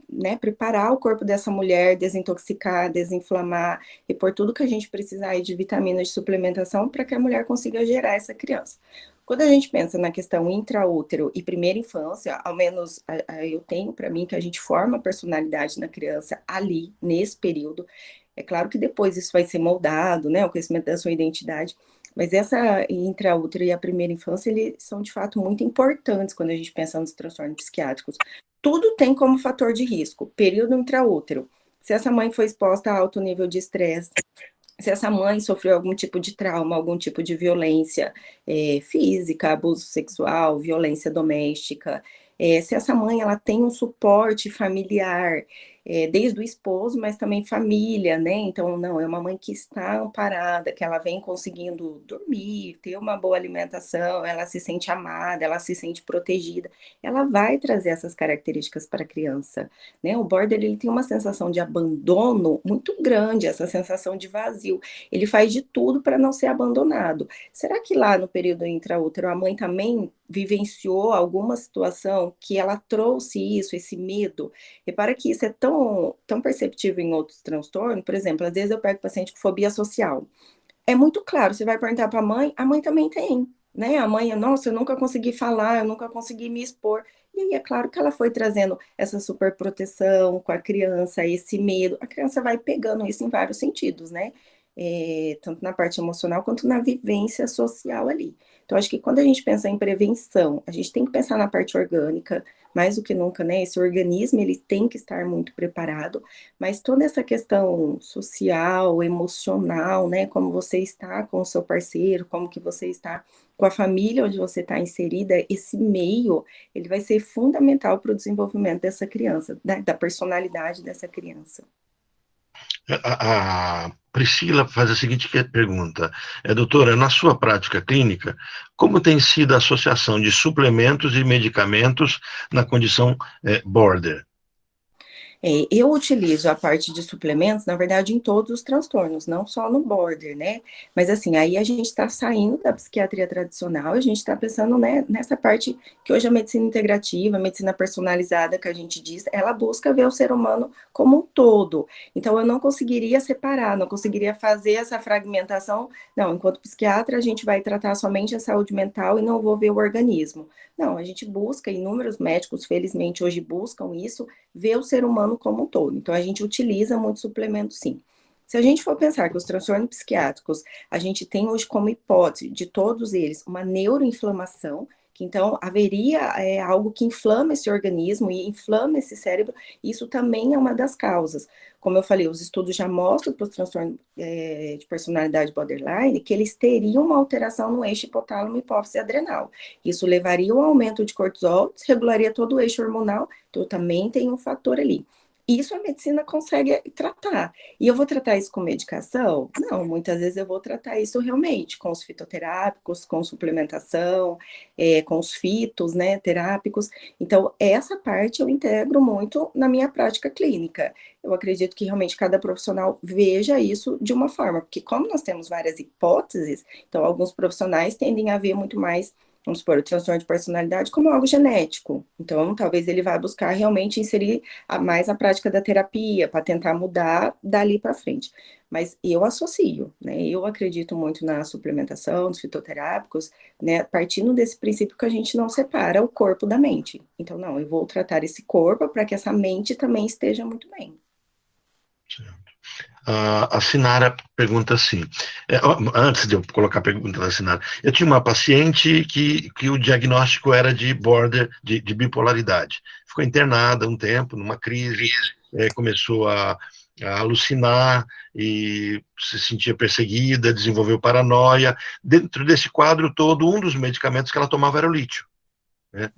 [SPEAKER 2] né, preparar o corpo dessa mulher, desintoxicar, desinflamar, e por tudo que a gente precisar aí de vitaminas de suplementação para que a mulher consiga gerar essa criança. Quando a gente pensa na questão intraútero e primeira infância, ao menos eu tenho para mim que a gente forma a personalidade na criança ali, nesse período. É claro que depois isso vai ser moldado, né, o conhecimento da sua identidade, mas essa intraútero e a primeira infância, eles são de fato muito importantes quando a gente pensa nos transtornos psiquiátricos. Tudo tem como fator de risco. Período intraútero. Se essa mãe foi exposta a alto nível de estresse, se essa mãe sofreu algum tipo de trauma, algum tipo de violência física, abuso sexual, violência doméstica, se essa mãe ela tem um suporte familiar, desde o esposo, mas também família, né? Então, não, é uma mãe que está amparada, que ela vem conseguindo dormir, ter uma boa alimentação, ela se sente amada, ela se sente protegida, ela vai trazer essas características para a criança, né? O border, ele tem uma sensação de abandono muito grande, essa sensação de vazio. Ele faz de tudo para não ser abandonado. Será que lá no período intraútero a mãe também vivenciou alguma situação que ela trouxe isso, esse medo? Repara que isso é tão perceptível em outros transtornos. Por exemplo, às vezes eu pego paciente com fobia social. É muito claro, você vai perguntar para a mãe também tem, né? A mãe, nossa, eu nunca consegui falar, eu nunca consegui me expor. E aí é claro que ela foi trazendo essa superproteção com a criança, esse medo. A criança vai pegando isso em vários sentidos, né? Tanto na parte emocional quanto na vivência social ali. Então, acho que quando a gente pensa em prevenção, a gente tem que pensar na parte orgânica, mais do que nunca, né? Esse organismo, ele tem que estar muito preparado, mas toda essa questão social, emocional, né? Como você está com o seu parceiro, como que você está com a família onde você está inserida, esse meio, ele vai ser fundamental para o desenvolvimento dessa criança, da personalidade dessa criança.
[SPEAKER 1] A Priscila faz a seguinte pergunta: doutora, na sua prática clínica, como tem sido a associação de suplementos e medicamentos na condição border?
[SPEAKER 2] Eu utilizo a parte de suplementos, na verdade, em todos os transtornos, não só no border, né? Mas assim, aí a gente está saindo da psiquiatria tradicional, a gente está pensando, né, nessa parte que hoje a medicina integrativa, a medicina personalizada que a gente diz, ela busca ver o ser humano como um todo. Então, eu não conseguiria separar, não conseguiria fazer essa fragmentação. Não, enquanto psiquiatra, a gente vai tratar somente a saúde mental e não vou ver o organismo. Não, a gente busca, inúmeros médicos, felizmente, hoje buscam isso, ver o ser humano como um todo. Então, a gente utiliza muito suplemento, sim. Se a gente for pensar que os transtornos psiquiátricos, a gente tem hoje como hipótese de todos eles uma neuroinflamação, que então haveria algo que inflama esse organismo e inflama esse cérebro, isso também é uma das causas. Como eu falei, os estudos já mostram para os transtornos de personalidade borderline que eles teriam uma alteração no eixo hipotálamo hipófise adrenal. Isso levaria ao aumento de cortisol, desregularia todo o eixo hormonal, então também tem um fator ali. Isso a medicina consegue tratar. E eu vou tratar isso com medicação? Não, muitas vezes eu vou tratar isso realmente com os fitoterápicos, com suplementação, com os fitos, né, terápicos. Então, essa parte eu integro muito na minha prática clínica. Eu acredito que realmente cada profissional veja isso de uma forma, porque como nós temos várias hipóteses, então alguns profissionais tendem a ver muito mais, vamos supor, o transtorno de personalidade como algo genético. Então, talvez ele vá buscar realmente inserir mais a prática da terapia para tentar mudar dali para frente. Mas eu associo, né? Eu acredito muito na suplementação dos fitoterápicos, né? Partindo desse princípio que a gente não separa o corpo da mente. Então, não, eu vou tratar esse corpo para que essa mente também esteja muito bem.
[SPEAKER 1] A Sinara pergunta assim, antes de eu colocar a pergunta da Sinara, eu tinha uma paciente que o diagnóstico era de de bipolaridade. Ficou internada um tempo, numa crise, começou a alucinar e se sentia perseguida, desenvolveu paranoia. Dentro desse quadro todo, um dos medicamentos que ela tomava era o lítio. Né?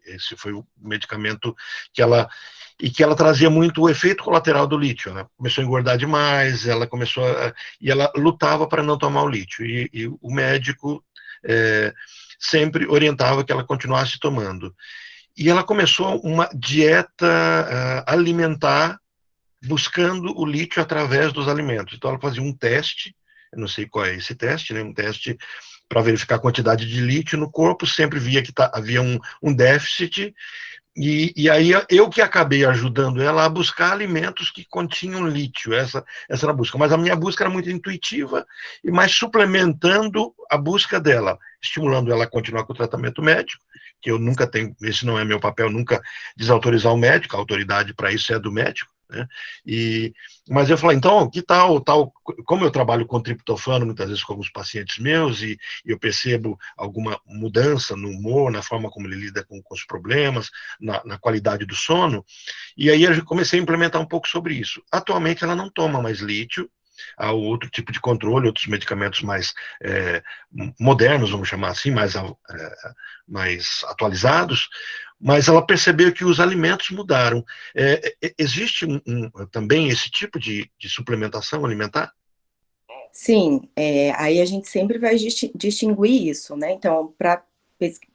[SPEAKER 1] Esse foi o medicamento que ela trazia muito o efeito colateral do lítio. Ela começou a engordar demais, e ela lutava para não tomar o lítio. E o médico sempre orientava que ela continuasse tomando. E ela começou uma dieta alimentar buscando o lítio através dos alimentos. Então ela fazia um teste, eu não sei qual é esse teste, né? Um teste para verificar a quantidade de lítio no corpo, sempre via que havia um déficit, e aí eu que acabei ajudando ela a buscar alimentos que continham lítio, essa era a busca. Mas a minha busca era muito intuitiva, e mais suplementando a busca dela, estimulando ela a continuar com o tratamento médico, que eu nunca tenho, esse não é meu papel, nunca desautorizar o médico, a autoridade para isso é do médico, né? Mas eu falei, então, que tal, como eu trabalho com triptofano muitas vezes com alguns pacientes meus, e eu percebo alguma mudança no humor, na forma como ele lida com os problemas, na qualidade do sono, e aí eu comecei a implementar um pouco sobre isso. Atualmente ela não toma mais lítio, há outro tipo de controle, outros medicamentos mais modernos, vamos chamar assim, mais atualizados, mas ela percebeu que os alimentos mudaram. Existe também esse tipo de suplementação alimentar?
[SPEAKER 2] Sim, aí a gente sempre vai distinguir isso, né? Então, para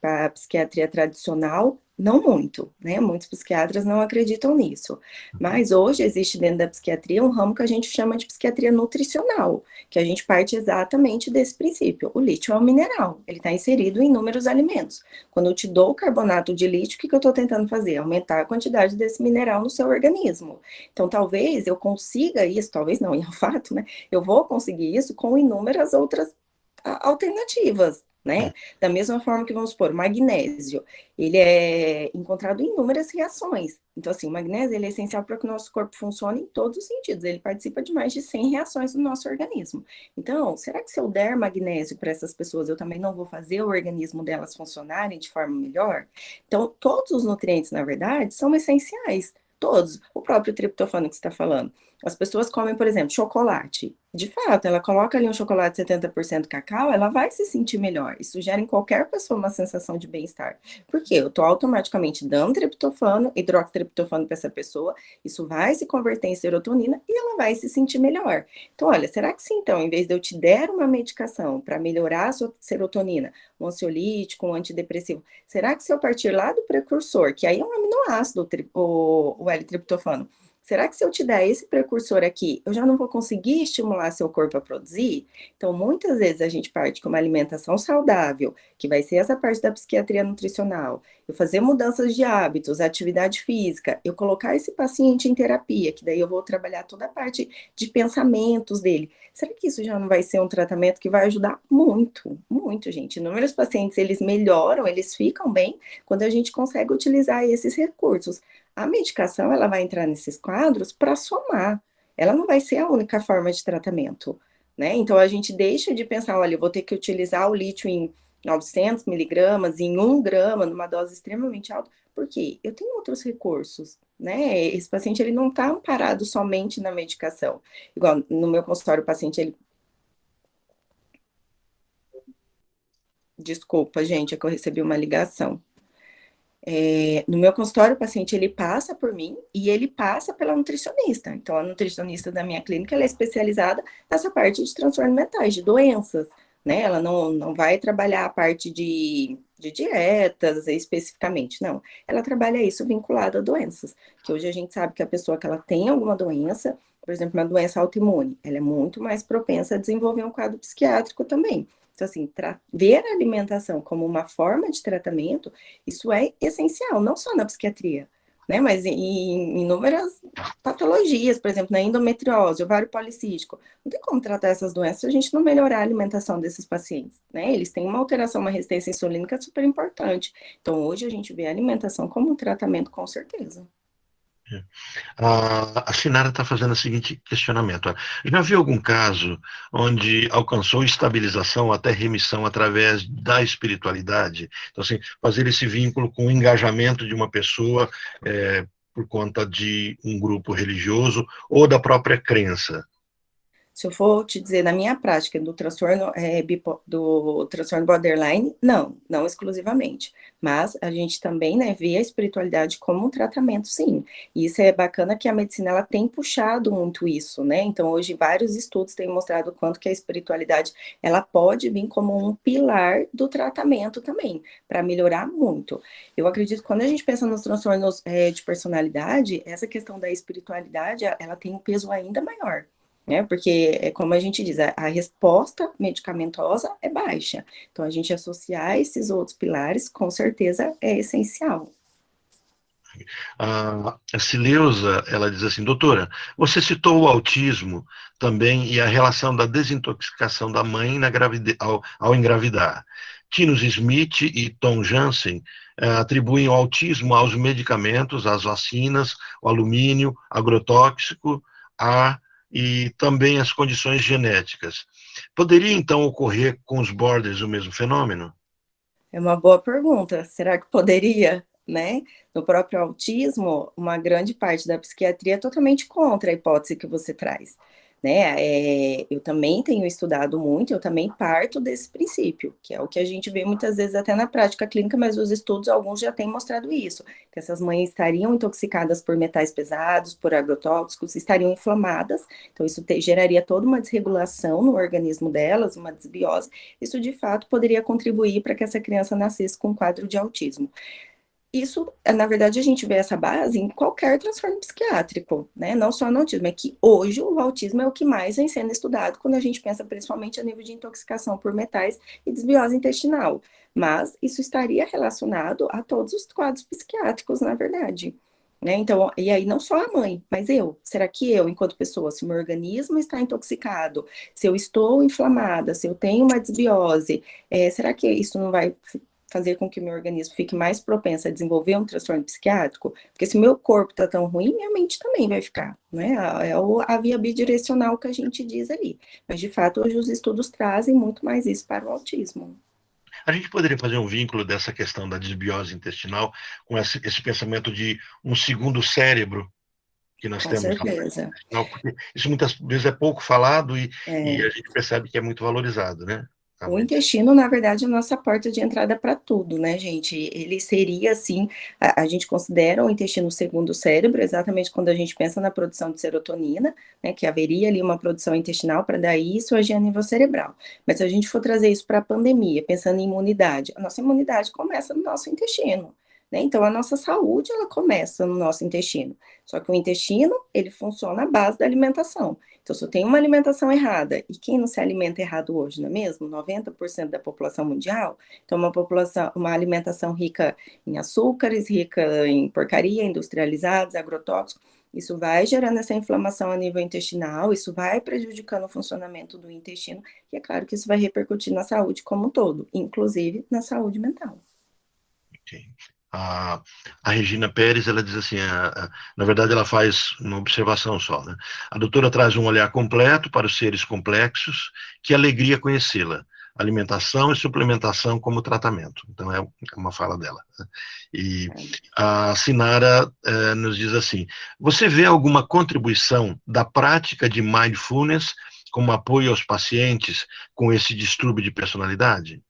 [SPEAKER 2] a psiquiatria tradicional, não muito, né? Muitos psiquiatras não acreditam nisso. Mas hoje existe dentro da psiquiatria um ramo que a gente chama de psiquiatria nutricional, que a gente parte exatamente desse princípio. O lítio é um mineral, ele está inserido em inúmeros alimentos. Quando eu te dou o carbonato de lítio, o que eu estou tentando fazer? Aumentar a quantidade desse mineral no seu organismo. Então, talvez eu consiga isso, talvez não, e é um fato, né? Eu vou conseguir isso com inúmeras outras alternativas, né? Da mesma forma que, vamos supor, o magnésio, ele é encontrado em inúmeras reações. Então, assim, o magnésio ele é essencial para que o nosso corpo funcione em todos os sentidos. Ele participa de mais de 100 reações do nosso organismo. Então, será que se eu der magnésio para essas pessoas, eu também não vou fazer o organismo delas funcionarem de forma melhor? Então, todos os nutrientes, na verdade, são essenciais. Todos. O próprio triptofano que você está falando. As pessoas comem, por exemplo, chocolate. De fato, ela coloca ali um chocolate 70% cacau, ela vai se sentir melhor. Isso gera em qualquer pessoa uma sensação de bem-estar. Por quê? Eu estou automaticamente dando triptofano, hidroxitriptofano para essa pessoa, isso vai se converter em serotonina e ela vai se sentir melhor. Então, olha, será que se então, em vez de eu te der uma medicação para melhorar a sua serotonina, um ansiolítico, um antidepressivo, será que se eu partir lá do precursor, que aí é um aminoácido, o L-triptofano, será que se eu te der esse precursor aqui, eu já não vou conseguir estimular seu corpo a produzir? Então, muitas vezes a gente parte com uma alimentação saudável, que vai ser essa parte da psiquiatria nutricional, eu fazer mudanças de hábitos, atividade física, eu colocar esse paciente em terapia, que daí eu vou trabalhar toda a parte de pensamentos dele. Será que isso já não vai ser um tratamento que vai ajudar muito, muito, gente? Inúmeros pacientes, eles melhoram, eles ficam bem quando a gente consegue utilizar esses recursos. A medicação, ela vai entrar nesses quadros para somar. Ela não vai ser a única forma de tratamento, né? Então, a gente deixa de pensar, olha, eu vou ter que utilizar o lítio em 900 miligramas, em 1 grama, numa dose extremamente alta, porque eu tenho outros recursos, né? Esse paciente, ele não está amparado somente na medicação. Igual no meu consultório, o paciente, ele... Desculpa, gente, é que eu recebi uma ligação. No meu consultório, o paciente ele passa por mim e ele passa pela nutricionista. Então, a nutricionista da minha clínica ela é especializada nessa parte de transtornos mentais, de doenças, né? Ela não vai trabalhar a parte de dietas especificamente, não. Ela trabalha isso vinculado a doenças, que hoje a gente sabe que a pessoa que ela tem alguma doença, por exemplo, uma doença autoimune, ela é muito mais propensa a desenvolver um quadro psiquiátrico também. Então, assim, ver a alimentação como uma forma de tratamento, isso é essencial, não só na psiquiatria, né? Mas em inúmeras patologias, por exemplo, na endometriose, ovário policístico. Não tem como tratar essas doenças se a gente não melhorar a alimentação desses pacientes, né? Eles têm uma alteração, uma resistência insulínica super importante. Então, hoje a gente vê a alimentação como um tratamento, com certeza.
[SPEAKER 1] A Sinara está fazendo o seguinte questionamento. Já viu algum caso onde alcançou estabilização, até remissão, através da espiritualidade? Então, assim, fazer esse vínculo com o engajamento de uma pessoa por conta de um grupo religioso ou da própria crença?
[SPEAKER 2] Se eu for te dizer, na minha prática do transtorno borderline, não exclusivamente. Mas a gente também, né, vê a espiritualidade como um tratamento, sim. E isso é bacana que a medicina ela tem puxado muito isso, né? Então, hoje, vários estudos têm mostrado o quanto que a espiritualidade ela pode vir como um pilar do tratamento também, para melhorar muito. Eu acredito que quando a gente pensa nos transtornos de personalidade, essa questão da espiritualidade, ela tem um peso ainda maior, né? Porque, como a gente diz, a resposta medicamentosa é baixa. Então, a gente associar esses outros pilares, com certeza, é essencial.
[SPEAKER 1] A Cileuza, ela diz assim, doutora, você citou o autismo também e a relação da desintoxicação da mãe ao engravidar. Tinos Smith e Tom Jansen atribuem o autismo aos medicamentos, às vacinas, o alumínio, agrotóxico, ar e também as condições genéticas. Poderia, então, ocorrer com os borders o mesmo fenômeno?
[SPEAKER 2] É uma boa pergunta. Será que poderia, né? No próprio autismo, uma grande parte da psiquiatria é totalmente contra a hipótese que você traz, né? Eu também tenho estudado muito, eu também parto desse princípio, que é o que a gente vê muitas vezes até na prática clínica, mas os estudos, alguns já têm mostrado isso, que essas mães estariam intoxicadas por metais pesados, por agrotóxicos, estariam inflamadas, então isso geraria toda uma desregulação no organismo delas, uma desbiose, isso de fato poderia contribuir para que essa criança nascesse com um quadro de autismo. Isso, na verdade, a gente vê essa base em qualquer transtorno psiquiátrico, né? Não só no autismo, é que hoje o autismo é o que mais vem sendo estudado quando a gente pensa principalmente a nível de intoxicação por metais e desbiose intestinal. Mas isso estaria relacionado a todos os quadros psiquiátricos, na verdade. Né? Então, e aí não só a mãe, mas eu. Será que eu, enquanto pessoa, se o meu organismo está intoxicado, se eu estou inflamada, se eu tenho uma desbiose, será que isso não vai fazer com que o meu organismo fique mais propenso a desenvolver um transtorno psiquiátrico? Porque se o meu corpo está tão ruim, minha mente também vai ficar, né? É a via bidirecional que a gente diz ali. Mas, de fato, hoje os estudos trazem muito mais isso para o autismo.
[SPEAKER 1] A gente poderia fazer um vínculo dessa questão da desbiose intestinal com esse pensamento de um segundo cérebro que nós
[SPEAKER 2] Com
[SPEAKER 1] temos na parte
[SPEAKER 2] certeza.
[SPEAKER 1] intestinal, porque isso muitas vezes é pouco falado e
[SPEAKER 2] É.
[SPEAKER 1] a gente percebe que é muito valorizado, né?
[SPEAKER 2] O intestino, na verdade, é a nossa porta de entrada para tudo, né, gente? Ele seria, assim, a gente considera o intestino o segundo cérebro, exatamente quando a gente pensa na produção de serotonina, né, que haveria ali uma produção intestinal para dar isso agir a nível cerebral. Mas se a gente for trazer isso para a pandemia, pensando em imunidade, a nossa imunidade começa no nosso intestino, né? Então, a nossa saúde, ela começa no nosso intestino. Só que o intestino, ele funciona à base da alimentação. Então, se eu tenho uma alimentação errada, e quem não se alimenta errado hoje, não é mesmo? 90% da população mundial, então uma alimentação rica em açúcares, rica em porcaria, industrializados, agrotóxicos, isso vai gerando essa inflamação a nível intestinal, isso vai prejudicando o funcionamento do intestino, e é claro que isso vai repercutir na saúde como um todo, inclusive na saúde mental.
[SPEAKER 1] Ok. A Regina Pérez, ela diz assim, na verdade ela faz uma observação só, né? A doutora traz um olhar completo para os seres complexos, que alegria conhecê-la. Alimentação e suplementação como tratamento. Então é uma fala dela, né? E a Sinara nos diz assim, você vê alguma contribuição da prática de mindfulness como apoio aos pacientes com esse distúrbio de personalidade?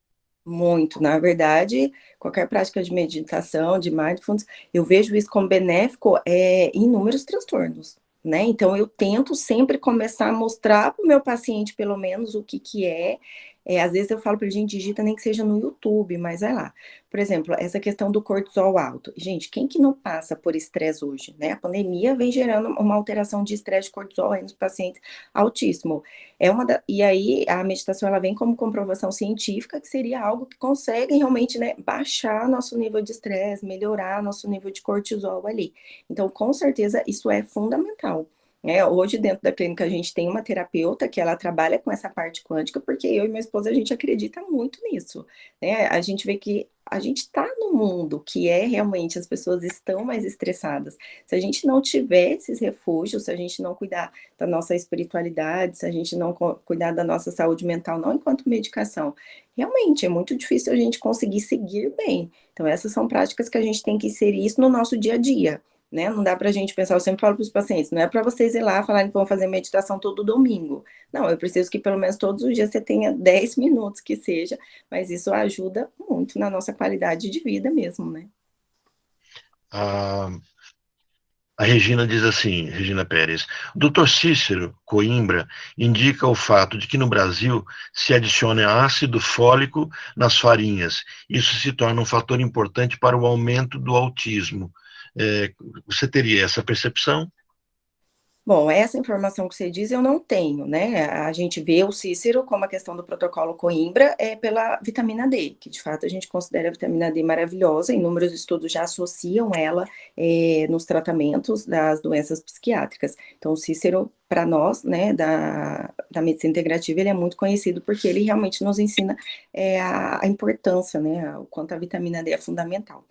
[SPEAKER 2] Muito, na verdade, qualquer prática de meditação, de mindfulness, eu vejo isso como benéfico em inúmeros transtornos, né? Então, eu tento sempre começar a mostrar para o meu paciente, pelo menos, o que que é. Às vezes eu falo para ele, gente, digita nem que seja no YouTube, mas vai lá. Por exemplo, essa questão do cortisol alto. Gente, quem que não passa por estresse hoje, né? A pandemia vem gerando uma alteração de estresse de cortisol aí nos pacientes altíssimo. E aí a meditação ela vem como comprovação científica que seria algo que consegue realmente, né, baixar nosso nível de estresse, melhorar nosso nível de cortisol ali. Então, com certeza, isso é fundamental. Hoje, dentro da clínica, a gente tem uma terapeuta que ela trabalha com essa parte quântica, porque eu e minha esposa, a gente acredita muito nisso, né? A gente vê que a gente está no mundo que é realmente, as pessoas estão mais estressadas. Se a gente não tiver esses refúgios, se a gente não cuidar da nossa espiritualidade, se a gente não cuidar da nossa saúde mental, não enquanto medicação, realmente é muito difícil a gente conseguir seguir bem. Então, essas são práticas que a gente tem que inserir isso no nosso dia a dia. Né? Não dá para a gente pensar, eu sempre falo para os pacientes, não é para vocês ir lá falarem que vão fazer meditação todo domingo. Não, eu preciso que pelo menos todos os dias você tenha 10 minutos que seja, mas isso ajuda muito na nossa qualidade de vida mesmo, né?
[SPEAKER 1] A, a Regina diz assim, Regina Pérez, Dr. Cícero Coimbra indica o fato de que no Brasil se adiciona ácido fólico nas farinhas. Isso se torna um fator importante para o aumento do autismo. Você teria essa percepção?
[SPEAKER 2] Bom, essa informação que você diz eu não tenho, né? A gente vê o Cícero como a questão do protocolo Coimbra é pela vitamina D, que de fato a gente considera a vitamina D maravilhosa, inúmeros estudos já associam ela nos tratamentos das doenças psiquiátricas. Então, o Cícero, para nós, né, da medicina integrativa, ele é muito conhecido porque ele realmente nos ensina a importância, né, o quanto a vitamina D é fundamental.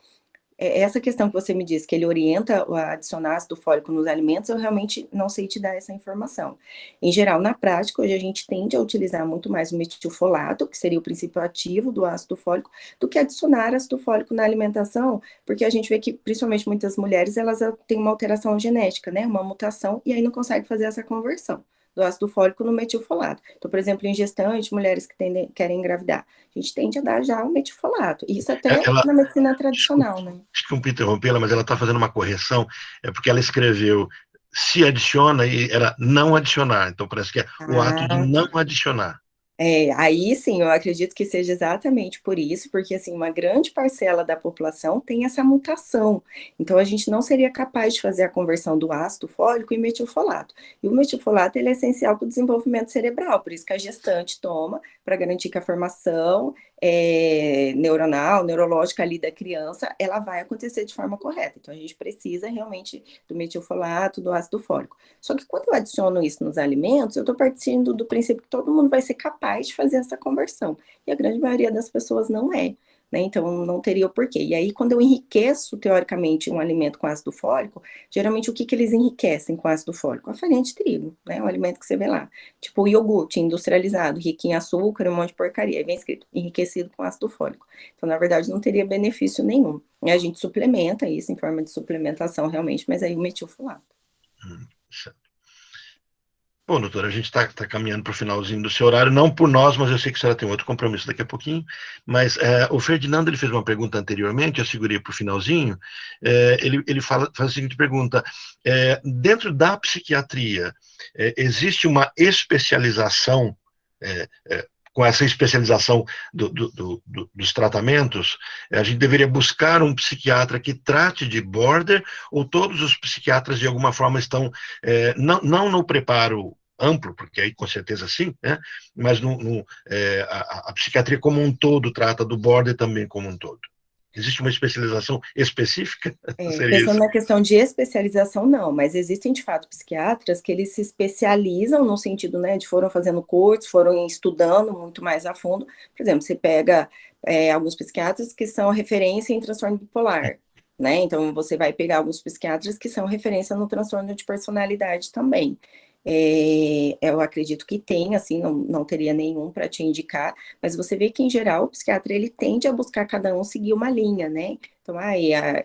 [SPEAKER 2] Essa questão que você me disse, que ele orienta a adicionar ácido fólico nos alimentos, eu realmente não sei te dar essa informação. Em geral, na prática, hoje a gente tende a utilizar muito mais o metilfolato, que seria o princípio ativo do ácido fólico, do que adicionar ácido fólico na alimentação, porque a gente vê que, principalmente muitas mulheres, elas têm uma alteração genética, né, uma mutação, e aí não conseguem fazer essa conversão do ácido fólico no metilfolato. Então, por exemplo, em gestantes, mulheres que querem engravidar, a gente tende a dar já o metilfolato. Isso até
[SPEAKER 1] Ela,
[SPEAKER 2] na medicina tradicional,
[SPEAKER 1] desculpe,
[SPEAKER 2] né?
[SPEAKER 1] desculpe interrompê-la, mas ela está fazendo uma correção, porque ela escreveu se adiciona e era não adicionar, então parece que é o ato de
[SPEAKER 2] Ah,
[SPEAKER 1] não
[SPEAKER 2] tá.
[SPEAKER 1] adicionar.
[SPEAKER 2] Aí sim, eu acredito que seja exatamente por isso, porque assim, uma grande parcela da população tem essa mutação. Então, a gente não seria capaz de fazer a conversão do ácido fólico em metilfolato. E o metilfolato ele é essencial para o desenvolvimento cerebral, por isso que a gestante toma para garantir que a formação neuronal, neurológica ali da criança, ela vai acontecer de forma correta. Então, a gente precisa realmente do metilfolato, do ácido fólico. Só que quando eu adiciono isso nos alimentos, eu estou partindo do princípio que todo mundo vai ser capaz de fazer essa conversão. E a grande maioria das pessoas não é. Né? Então, não teria o porquê. E aí, quando eu enriqueço, teoricamente, um alimento com ácido fólico, geralmente o que, que eles enriquecem com ácido fólico? A farinha de trigo, né? O alimento que você vê lá. Tipo o iogurte industrializado, rico em açúcar, um monte de porcaria. Aí vem escrito enriquecido com ácido fólico. Então, na verdade, não teria benefício nenhum. E a gente suplementa isso em forma de suplementação, realmente, mas aí o metilfolato.
[SPEAKER 1] Certo. Bom, doutora, a gente está caminhando para o finalzinho do seu horário, não por nós, mas eu sei que a senhora tem outro compromisso daqui a pouquinho. Mas o Ferdinando ele fez uma pergunta anteriormente, eu segurei para o finalzinho. Ele faz a seguinte pergunta: dentro da psiquiatria, existe uma especialização, com essa especialização dos tratamentos, a gente deveria buscar um psiquiatra que trate de border, ou todos os psiquiatras, de alguma forma, estão não no preparo amplo, porque aí com certeza sim, né? Mas a psiquiatria como um todo trata do border também como um todo. Existe uma especialização específica? Seria
[SPEAKER 2] Pensando
[SPEAKER 1] isso?
[SPEAKER 2] na questão de especialização, não, mas existem de fato psiquiatras que eles se especializam no sentido, né, de foram fazendo cursos, foram estudando muito mais a fundo. Por exemplo, você pega alguns psiquiatras que são referência em transtorno bipolar, né? Então você vai pegar alguns psiquiatras que são referência no transtorno de personalidade também. Eu acredito que tem, assim, não teria nenhum para te indicar, mas você vê que, em geral, o psiquiatra, ele tende a buscar cada um seguir uma linha, né? Então,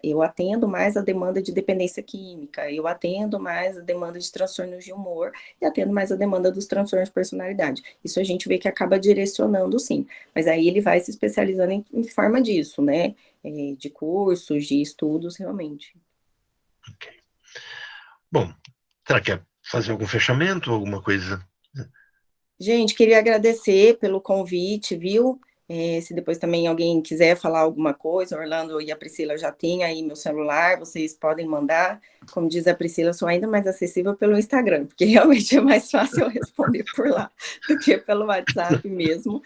[SPEAKER 2] eu atendo mais a demanda de dependência química, eu atendo mais a demanda de transtornos de humor e atendo mais a demanda dos transtornos de personalidade. Isso a gente vê que acaba direcionando, sim, mas aí ele vai se especializando em forma disso, né? De cursos, de estudos, realmente.
[SPEAKER 1] Ok. Bom, será que quer fazer algum fechamento, alguma coisa?
[SPEAKER 2] Gente, queria agradecer pelo convite, viu? Se depois também alguém quiser falar alguma coisa, Orlando e a Priscila já têm aí meu celular, vocês podem mandar. Como diz a Priscila, eu sou ainda mais acessível pelo Instagram, porque realmente é mais fácil eu responder por lá do que pelo WhatsApp mesmo.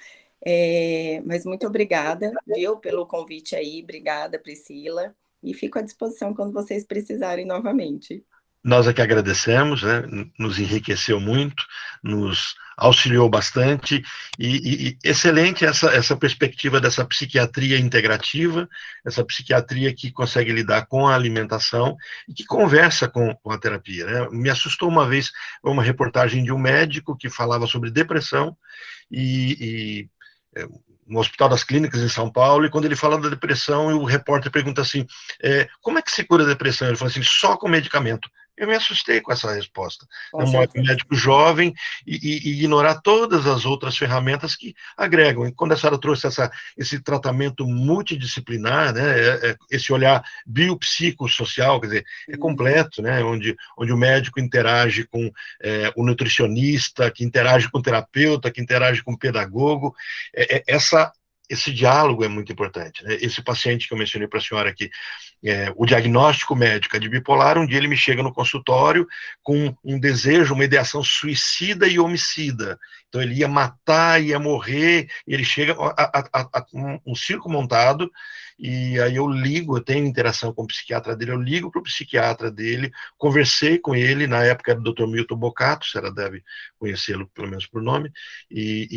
[SPEAKER 2] Mas muito obrigada, viu, pelo convite aí. Obrigada, Priscila. E fico à disposição quando vocês precisarem novamente.
[SPEAKER 1] Nós aqui agradecemos, né? Nos enriqueceu muito, nos auxiliou bastante, e excelente essa perspectiva dessa psiquiatria integrativa, essa psiquiatria que consegue lidar com a alimentação e que conversa com a terapia, né? Me assustou uma vez uma reportagem de um médico que falava sobre depressão no Hospital das Clínicas em São Paulo, e quando ele fala da depressão, o repórter pergunta assim, como é que se cura a depressão? Ele fala assim, só com medicamento. Eu me assustei com essa resposta.
[SPEAKER 2] Com
[SPEAKER 1] Um
[SPEAKER 2] certeza.
[SPEAKER 1] médico jovem e ignorar todas as outras ferramentas que agregam. E quando a senhora trouxe esse tratamento multidisciplinar, né, esse olhar biopsicossocial, quer dizer, é completo, né, onde o médico interage com o nutricionista, que interage com o terapeuta, que interage com o pedagogo, esse diálogo é muito importante, né? Esse paciente que eu mencionei para a senhora aqui, o diagnóstico médico é de bipolar, um dia ele me chega no consultório com um desejo, uma ideação suicida e homicida. Então ele ia matar, ia morrer, e ele chega a um circo montado, e aí eu tenho interação com o psiquiatra dele, eu ligo para o psiquiatra dele, conversei com ele, na época era o Dr. Milton Bocato, você deve conhecê-lo pelo menos por nome, e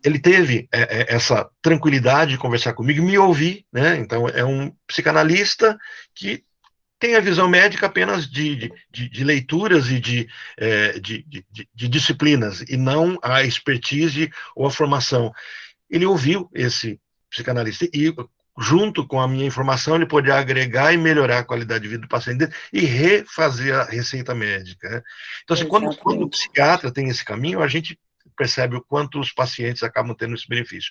[SPEAKER 1] ele teve essa tranquilidade de conversar comigo, me ouvir, né? Então é um psicanalista que tem a visão médica apenas de leituras e de disciplinas, e não a expertise ou a formação. Ele ouviu esse psicanalista e, junto com a minha informação, ele pôde agregar e melhorar a qualidade de vida do paciente dele e refazer a receita médica, né? Então, assim, quando o
[SPEAKER 2] Exatamente.
[SPEAKER 1] psiquiatra tem esse caminho, a gente percebe o quanto os pacientes acabam tendo esse benefício.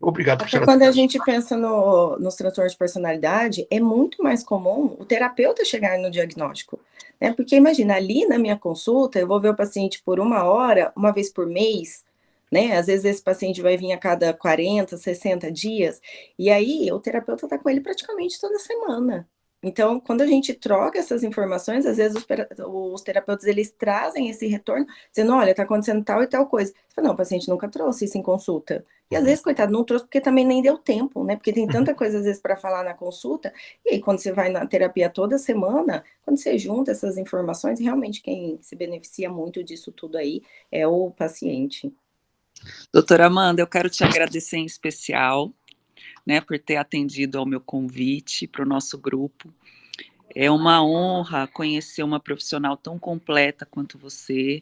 [SPEAKER 1] Obrigado por a
[SPEAKER 2] Até
[SPEAKER 1] senhora.
[SPEAKER 2] quando a gente pensa nos transtornos de personalidade, é muito mais comum o terapeuta chegar no diagnóstico, né? Porque imagina, ali na minha consulta, eu vou ver o paciente por 1 hora, uma vez por mês, né? Às vezes esse paciente vai vir a cada 40, 60 dias, e aí o terapeuta está com ele praticamente toda semana. Então, quando a gente troca essas informações, às vezes os terapeutas eles trazem esse retorno, dizendo, olha, está acontecendo tal e tal coisa. Você fala, não, o paciente nunca trouxe isso em consulta. E às
[SPEAKER 1] Uhum.
[SPEAKER 2] vezes, coitado, não trouxe porque também nem deu tempo, né? Porque tem tanta coisa às vezes para falar na consulta. E aí, quando você vai na terapia toda semana, quando você junta essas informações, realmente quem se beneficia muito disso tudo aí é o paciente.
[SPEAKER 3] Doutora Amanda, eu quero te agradecer em especial, né, por ter atendido ao meu convite para o nosso grupo. É uma honra conhecer uma profissional tão completa quanto você,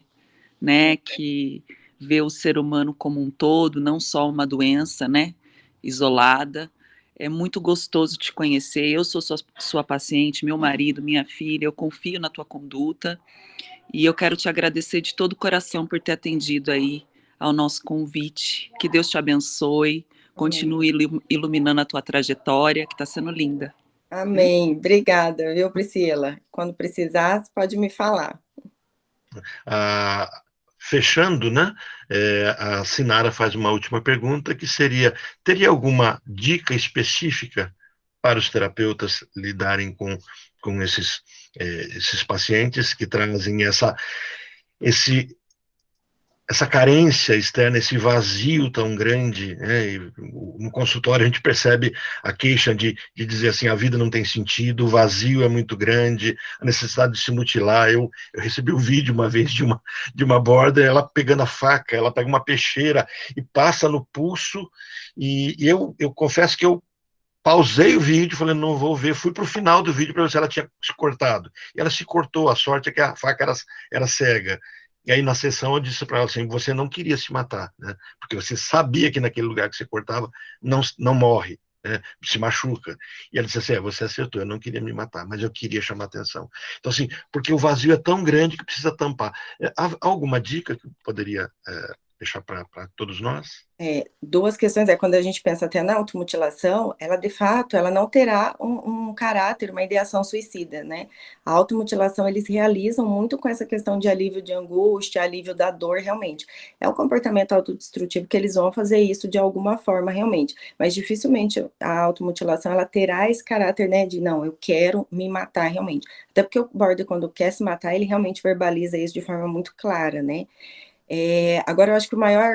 [SPEAKER 3] né, que vê o ser humano como um todo, não só uma doença, né, isolada. É muito gostoso te conhecer. Eu sou sua paciente, meu marido, minha filha, eu confio na tua conduta e eu quero te agradecer de todo o coração por ter atendido aí ao nosso convite. Que Deus te abençoe, continue iluminando a tua trajetória, que está sendo linda.
[SPEAKER 2] Amém. Obrigada, viu, Priscila? Quando precisar, você pode me falar.
[SPEAKER 1] Fechando, né? A Sinara faz uma última pergunta, que seria: teria alguma dica específica para os terapeutas lidarem com esses pacientes que trazem essa carência externa, esse vazio tão grande, né? E no consultório a gente percebe a queixa de dizer assim, a vida não tem sentido, o vazio é muito grande, a necessidade de se mutilar. Eu recebi um vídeo uma vez de uma border, ela pegando a faca, ela pega uma peixeira e passa no pulso, e eu confesso que eu pausei o vídeo, falei, não vou ver, fui para o final do vídeo para ver se ela tinha se cortado. E ela se cortou, a sorte é que a faca era cega. E aí, na sessão, eu disse para ela assim, você não queria se matar, né? Porque você sabia que naquele lugar que você cortava, não morre, né? Se machuca. E ela disse assim, você acertou, eu não queria me matar, mas eu queria chamar atenção. Então, assim, porque o vazio é tão grande que precisa tampar. Há alguma dica que eu poderia deixar para todos nós?
[SPEAKER 2] Duas questões, quando a gente pensa até na automutilação, ela de fato, ela não terá um caráter, uma ideação suicida, né? A automutilação, eles realizam muito com essa questão de alívio de angústia, alívio da dor, realmente. É o comportamento autodestrutivo que eles vão fazer isso de alguma forma, realmente. Mas dificilmente a automutilação, ela terá esse caráter, né, de não, eu quero me matar realmente. Até porque o border, quando quer se matar, ele realmente verbaliza isso de forma muito clara, né? Agora, eu acho que o maior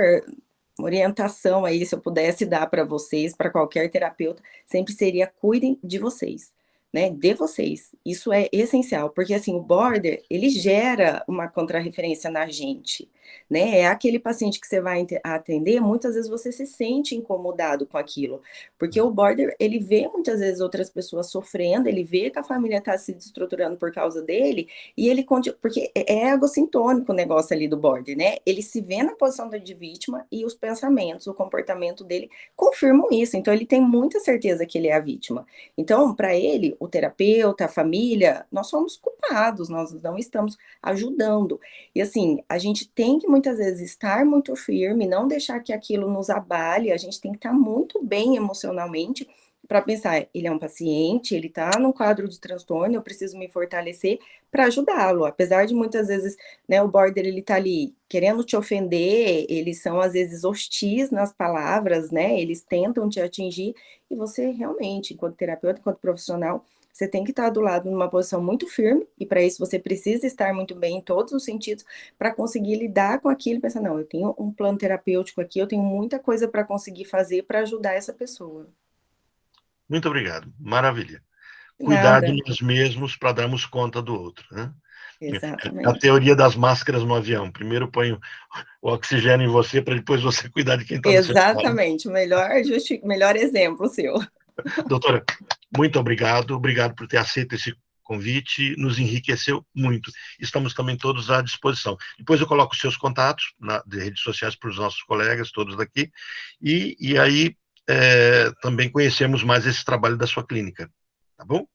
[SPEAKER 2] orientação aí, se eu pudesse dar para vocês, para qualquer terapeuta, sempre seria cuidem de vocês, né? De vocês. Isso é essencial, porque assim, o border, ele gera uma contrarreferência na gente, né? É aquele paciente que você vai atender, muitas vezes você se sente incomodado com aquilo, porque o border, ele vê muitas vezes outras pessoas sofrendo, ele vê que a família está se desestruturando por causa dele, e ele porque é egocintônico o negócio ali do border, né? Ele se vê na posição de vítima e os pensamentos, o comportamento dele confirmam isso. Então ele tem muita certeza que ele é a vítima. Então, para ele, o terapeuta, a família, nós somos culpados, nós não estamos ajudando. E assim, a gente tem que muitas vezes estar muito firme, não deixar que aquilo nos abale, a gente tem que estar muito bem emocionalmente para pensar, ele é um paciente, ele está num quadro de transtorno, eu preciso me fortalecer para ajudá-lo. Apesar de muitas vezes, né, o border ele tá ali querendo te ofender, eles são às vezes hostis nas palavras, né? Eles tentam te atingir e você realmente, enquanto terapeuta, enquanto profissional, você tem que estar do lado numa posição muito firme e para isso você precisa estar muito bem em todos os sentidos para conseguir lidar com aquilo e pensar, não, eu tenho um plano terapêutico aqui, eu tenho muita coisa para conseguir fazer para ajudar essa pessoa.
[SPEAKER 1] Muito obrigado, maravilha. Cuidar de
[SPEAKER 2] Nada,
[SPEAKER 1] nós mesmos para darmos conta do outro, né? A
[SPEAKER 2] exatamente.
[SPEAKER 1] teoria das máscaras no avião. Primeiro põe o oxigênio em você para depois você cuidar de quem está do seu lado.
[SPEAKER 2] Exatamente, melhor exemplo seu.
[SPEAKER 1] Doutora, muito obrigado. Obrigado por ter aceito esse convite. Nos enriqueceu muito. Estamos também todos à disposição. Depois eu coloco os seus contatos nas redes sociais para os nossos colegas, todos daqui. E aí também conhecemos mais esse trabalho da sua clínica. Tá bom?